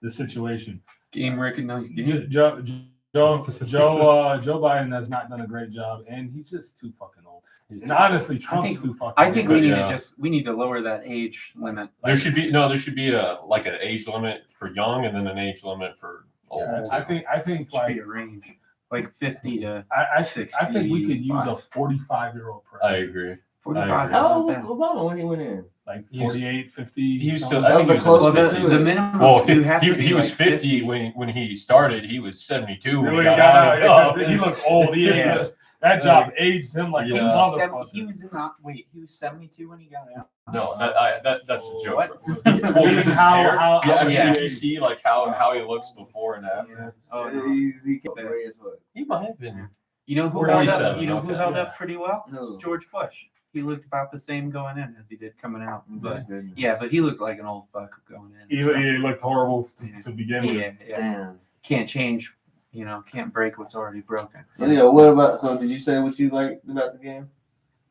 situation. Game recognized game. Joe Biden has not done a great job, and he's just too fucking old. And honestly, Trump's too fucking. I think old. we need Yeah. we need to lower that age limit. There should be a like an age limit for young and then an age limit for old. Yeah, I think Should like be a range, like 50 to I think we could use a 45-year-old I president. agree. 45. agree. How old was Obama when he went in? Like He was- 48, 50. He was something still. I That think was he the was in closest the to the 60s. minimum Well, you have to he be was like 50 when he started. He was 72 when When he he got out of got office. he looked old. Yeah. That job aged him like Yeah. a He was motherfucker. he was in the, wait, he was 72 when he got out. No, that's a joke. What? Bro. Well, his How- hair. how- Yeah, I how mean, yeah. if you see like how he looks before and after, Oh, no. He kept gray as fuck. he might have been. You know who 47, held up? You know who okay. held up pretty well? No. George Bush. He looked about the same going in as he did coming out. But Goodness. yeah, but he looked like an old fuck going in. He so, looked horrible Yeah. to begin with. yeah. Damn. Can't change. Can't break what's already broken. So yeah, what about? So did you say what you liked about the game?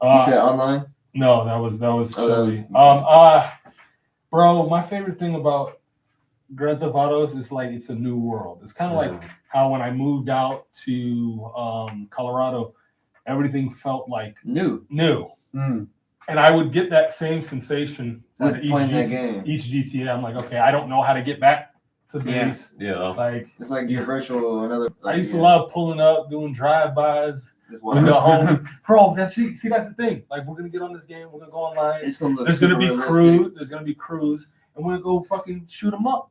You said online. No, that was Oh, that Chili. was- Bro, my favorite thing about Grand Theft Autos is like it's a new world. It's kind of like how when I moved out to Colorado, everything felt like New. new, Mm. and I would get that same sensation With with playing that game. each GTA. I'm like, okay, I don't know how to get back to Yeah. base. Yeah. Like It's like your virtual another. I used to love pulling up, doing drive-bys. Just We go watch. home, bro. That's the thing. Like we're gonna get on this game. We're gonna go online. It's gonna look. There's gonna super be realistic. crew. There's gonna be crews, and we're gonna go fucking shoot them up.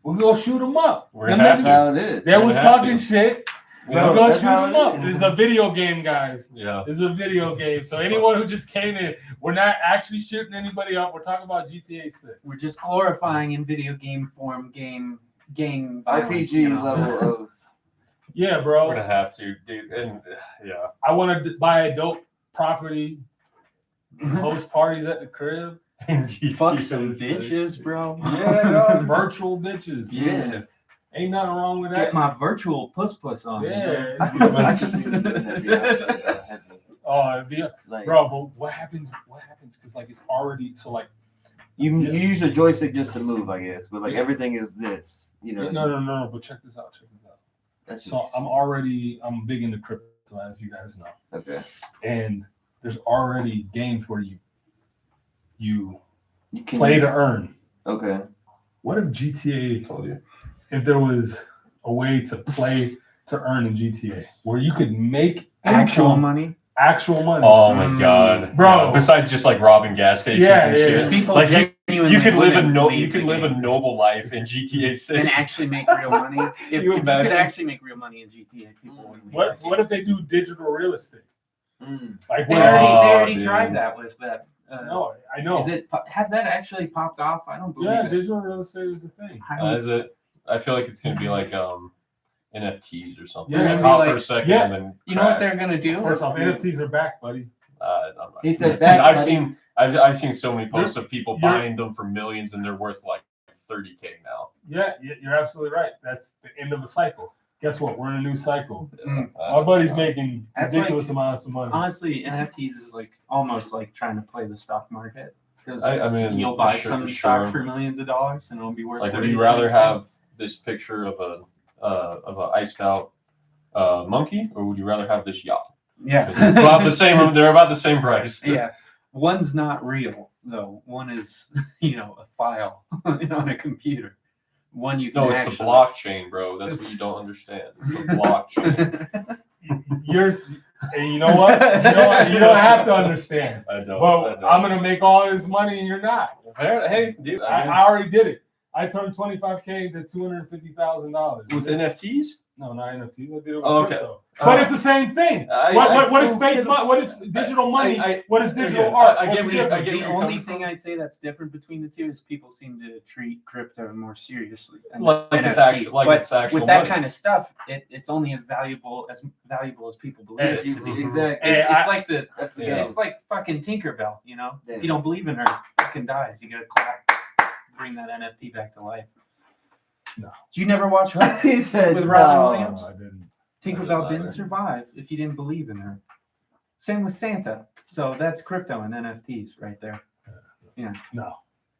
We're gonna go shoot them up. We're Them gonna have niggas- That's how it is. They We're was gonna have talking to. shit. We're No, gonna go that's shoot how them it up. is. This is a video game, guys. Yeah. This is a video game. So anyone who just came in, we're not actually shooting anybody up. We're talking about GTA 6. We're just glorifying in video game form gang violence, RPG level of. Yeah, We're bro. gonna have to, dude. And yeah. I want to buy a dope property, host parties at the crib. Fuck some bitches, bro. Yeah, no, virtual bitches. Yeah. Ain't nothing wrong with that. Get my virtual puss on. Yeah. Like, Oh, bro, but what happens? Because like it's already so like you use your joystick just to move, I guess, but like everything is this. You know. no. But check this out. That's So I'm big into crypto, as you guys know, okay. and there's already games where you You can play to earn. Okay. What if GTA? Told you. If there was a way to play to earn in GTA, where you could make Actual income, money. actual money. Oh my god, Bro. Yeah, besides just like robbing gas stations Yeah, and yeah, shit. yeah. People Like genuinely you could live wouldn't leave the a game noble life in GTA 6. and actually make real money. If you could imagine? actually make real money in GTA, people wouldn't leave What the what if they do digital real estate? Like They where- already dude. tried that with that. No, I know. Has that actually popped off? I don't believe Yeah, it. digital real estate is a thing. I don't- Is it? I feel like it's gonna be like NFTs or something. Yeah, Like it'd be hot like- for a second yeah. and then You know what crash. they're gonna do? First off, NFTs are back, buddy. I'm not- He said that. I've buddy. seen I've seen so many posts of people you're- buying them for millions and they're worth like 30K now. Yeah, you're absolutely right. That's the end of a cycle. Guess what? We're in a new cycle. Mm. Our buddy's making That's ridiculous amounts of money. Honestly, NFTs is like almost like trying to play the stock market because I mean, you'll buy sure, some sure. stock for millions of dollars and it'll be worth. Like, would 30 you rather years. have this picture of a iced out monkey, or would you rather have this yacht? Yeah, About the same. They're about the same price. Yeah, one's not real though. One is a file on a computer. One you can No, it's actually... the blockchain, bro. That's what you don't understand. It's the blockchain. You're And you know what? You don't have to understand. I don't. But I'm gonna make all this money and you're not. Hey, dude, I already did it. I turned $25K to $250,000 with NFTs. No, not NFT. We'll do it with Oh, okay. crypto. But it's the same thing. What is fake money? What is digital money? What is digital art? I get What's what the difference? The only thing I'd say that's different between the two is people seem to treat crypto more seriously. than Like it's NFT. actual, like But it's actual with that money. kind of stuff, it's only as valuable as people believe it to be. Exactly. It's like the That's the Yeah. it's like fucking Tinkerbell, you know. Yeah. If you don't believe in her, fucking dies. You gotta clap, bring that NFT back to life. No. Did you never watch her? He said With Robin no. Williams? No, I didn't. Tinkerbell Doesn't didn't matter. survive if you didn't believe in her. Same with Santa. So that's crypto and NFTs right there. No.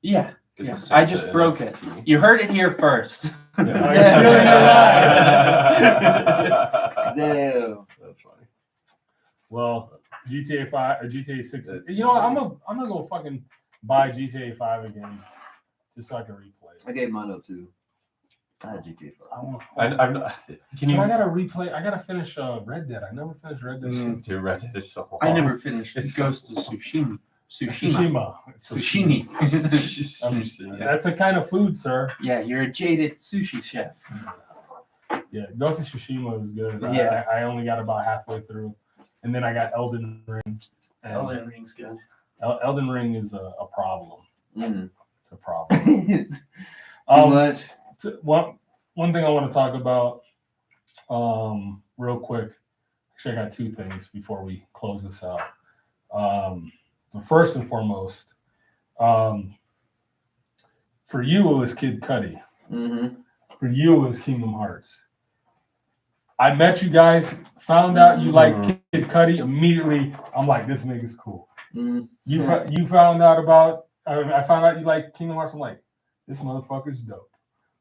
Yeah. Get Yeah. the I Santa just broke it. NFT. You heard it here first. You're stealing your Damn. That's funny. Well, GTA 5 or GTA 6. That's You know what? I'm gonna go fucking buy GTA 5 again, just so I can replay it. I gave mine up too. I had GTA 5. I want. I'm not, can you? I gotta replay. I gotta finish Red Dead. I never finished Red Dead. Dude, Red Dead is so I hard. never finished It's Ghost of Tsushima. Tsushima. Sushimi. Sushi. That's a kind of food, sir. Yeah, you're a jaded sushi chef. Yeah, Ghost of Tsushima was good. Yeah. I only got about halfway through, and then I got Elden Ring. And Elden Ring's good. Elden Ring is a problem. Mm. It's a problem. Too much. One thing I want to talk about, real quick. Actually, I got two things before we close this out. The first and foremost, for you it was Kid Cudi. Mm-hmm. For you it was Kingdom Hearts. I met you guys, found out you like Kid Cudi. Immediately, I'm like, this nigga's cool. Mm. You found out about. I found out you like Kingdom Hearts. I'm like, this motherfucker's dope.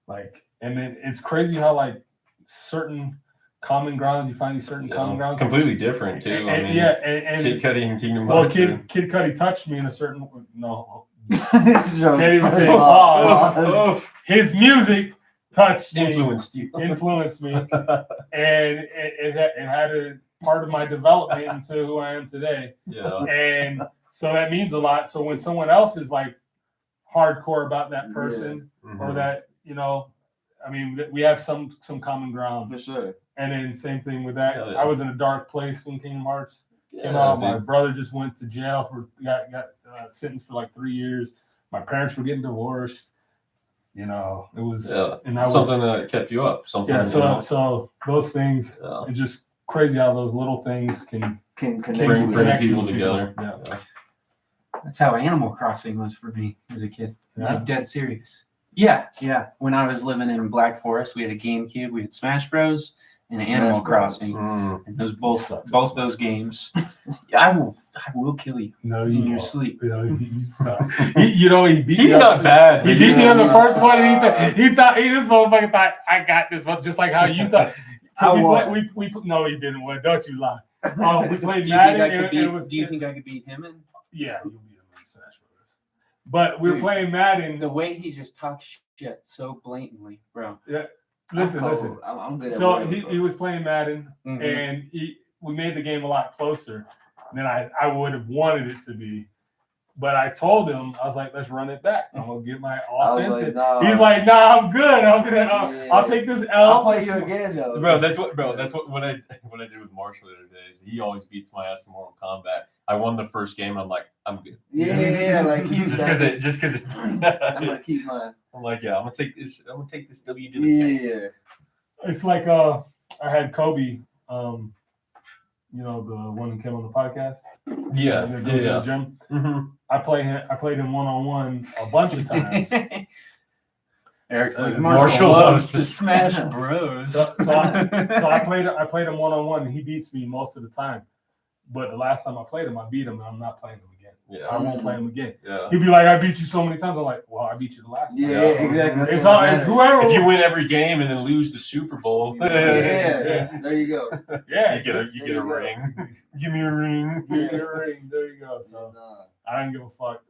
Like, and then it's crazy how like certain common grounds you find these certain common grounds. Completely different too. And Kid Cudi and Kingdom well, Hearts. Kid Cudi touched me in a certain no. Can't even say pause. His music touched me, influenced you. influenced me, and it had a part of my development into who I am today. Yeah. And so that means a lot. So when someone else is like hardcore about that person or that, you know, I mean, we have some common ground. For sure. And then same thing with that. Yeah. I was in a dark place when Kingdom Hearts came out. My brother just went to jail got sentenced for like 3 years. My parents were getting divorced. You know, it was and I something that kept you up. Something. Yeah. you know, So those things, it's just crazy how those little things can connect bring people together. Yeah. That's how Animal Crossing was for me as a kid. Yeah. Like dead serious. Yeah. When I was living in Black Forest, we had a GameCube, we had Smash Bros. And Animal Crossing, and those both those games. I will kill you No, in you your won't. sleep. You know, he sucked. He beat He's me up. not bad. He beat me on the first one, and this motherfucker thought I got this one, just like how you thought. No, he didn't win. Don't you lie. We played Do you think Madden. I could beat? it was, Do you think I could beat him in? Yeah, you'll beat him in Smash Bros. But we were Dude, playing Madden. The way he just talks shit so blatantly, bro. Listen. I'm good at So whatever, he was playing Madden, and we made the game a lot closer than I would have wanted it to be. But I told him, I was like, let's run it back. I'm gonna get my offensive. He's like, nah, I'm good. I'll take this L. I'll play you again though. That's what when I did with Marshall the other day is he always beats my ass in Mortal Kombat. I won the first game and I'm like, I'm good. Yeah, like just because I'm gonna keep mine. I'm like, yeah, I'm gonna take this W to the bank. Yeah. It's like I had Kobe, you know, the one who came on the podcast. Yeah, That goes to the gym. I played him one-on-one a bunch of times. Eric's like Marshall loves to loves smash bros. So I played him one-on-one, and he beats me most of the time. But the last time I played him, I beat him, and I'm not playing him again. Yeah. I won't play him again. Yeah. He'd be like, I beat you so many times. I'm like, well, I beat you the last time. Yeah, exactly. It's whoever. If you win every game and then lose the Super Bowl, Yeah, there you go. Yeah, you get a ring. Give me a ring. Give me a ring. There you go. So I don't give a fuck.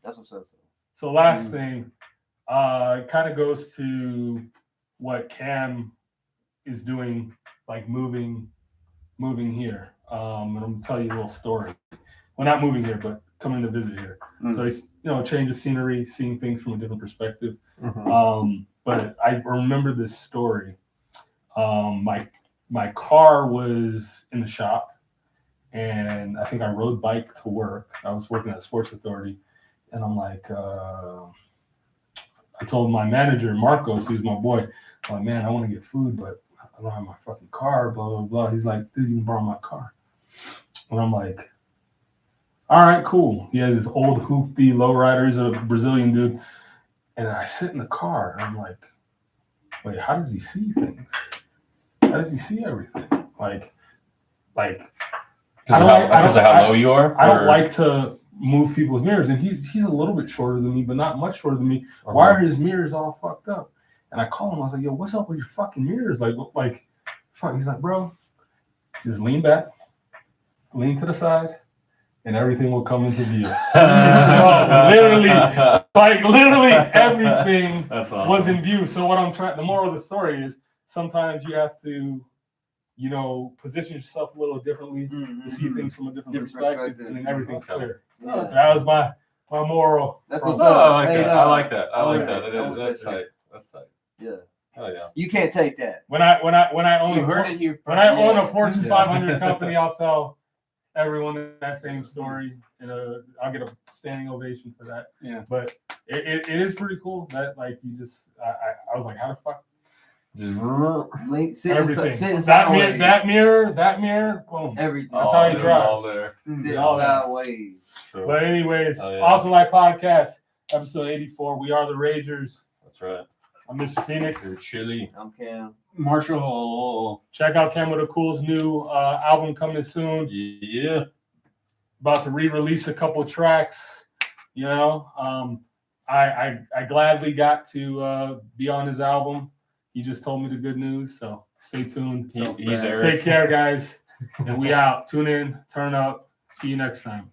That's what's up. So last thing, it kind of goes to what Cam is doing like moving here. And I'm gonna tell you a little story. Well, not moving here, but coming to visit here. So he's change of scenery, seeing things from a different perspective. But I remember this story. My car was in the shop, and I think I rode bike to work. I was working at Sports Authority, and I'm like, I told my manager Marcos, who's my boy, I'm like, man, I want to get food, but I don't have my fucking car. Blah blah blah. He's like, dude, you can borrow my car. And I'm like, all right, cool. He had this old hoopty lowrider. He's a Brazilian dude. And I sit in the car, and I'm like, wait, how does he see things? How does he see everything? Like, Because of how low you are? I don't like to move people's mirrors, and he's a little bit shorter than me, but not much shorter than me. Why are his mirrors all fucked up? And I call him. I was like, yo, what's up with your fucking mirrors? Like, fuck. He's like, bro, just lean back, lean to the side, and everything will come into view. literally everything That's awesome. was in view. So what the moral of the story is sometimes you have to, position yourself a little differently to see things from a different perspective, and then everything's clear. Yeah. So that was my moral. That's from- what's I up. like Hey, that. no. I like that. I like Yeah. that. That's tight. That's tight. Yeah. Hell yeah. You can't take that. When I own You heard it here. when I own a first. Fortune Yeah. 500 company, I'll tell everyone that same story. I'll get a standing ovation for that. Yeah. But it is pretty cool that you just I was like, how the fuck Just Link, everything sitting that sideways. that mirror, boom. Everything. That's how he it was drives. all there. Sitting all that. sideways. True. But anyways, Oh, yeah. Awesome Life Podcast, episode 84. We are the Ragers. That's right. I'm Mr. Phoenix. You're chilly. I'm Cam. Marshall. Check out Camo the Cool's new album coming soon. Yeah. About to re-release a couple tracks. I gladly got to be on his album. He just told me the good news, so stay tuned. He's Eric. Take care, guys, and we out. Tune in, turn up. See you next time.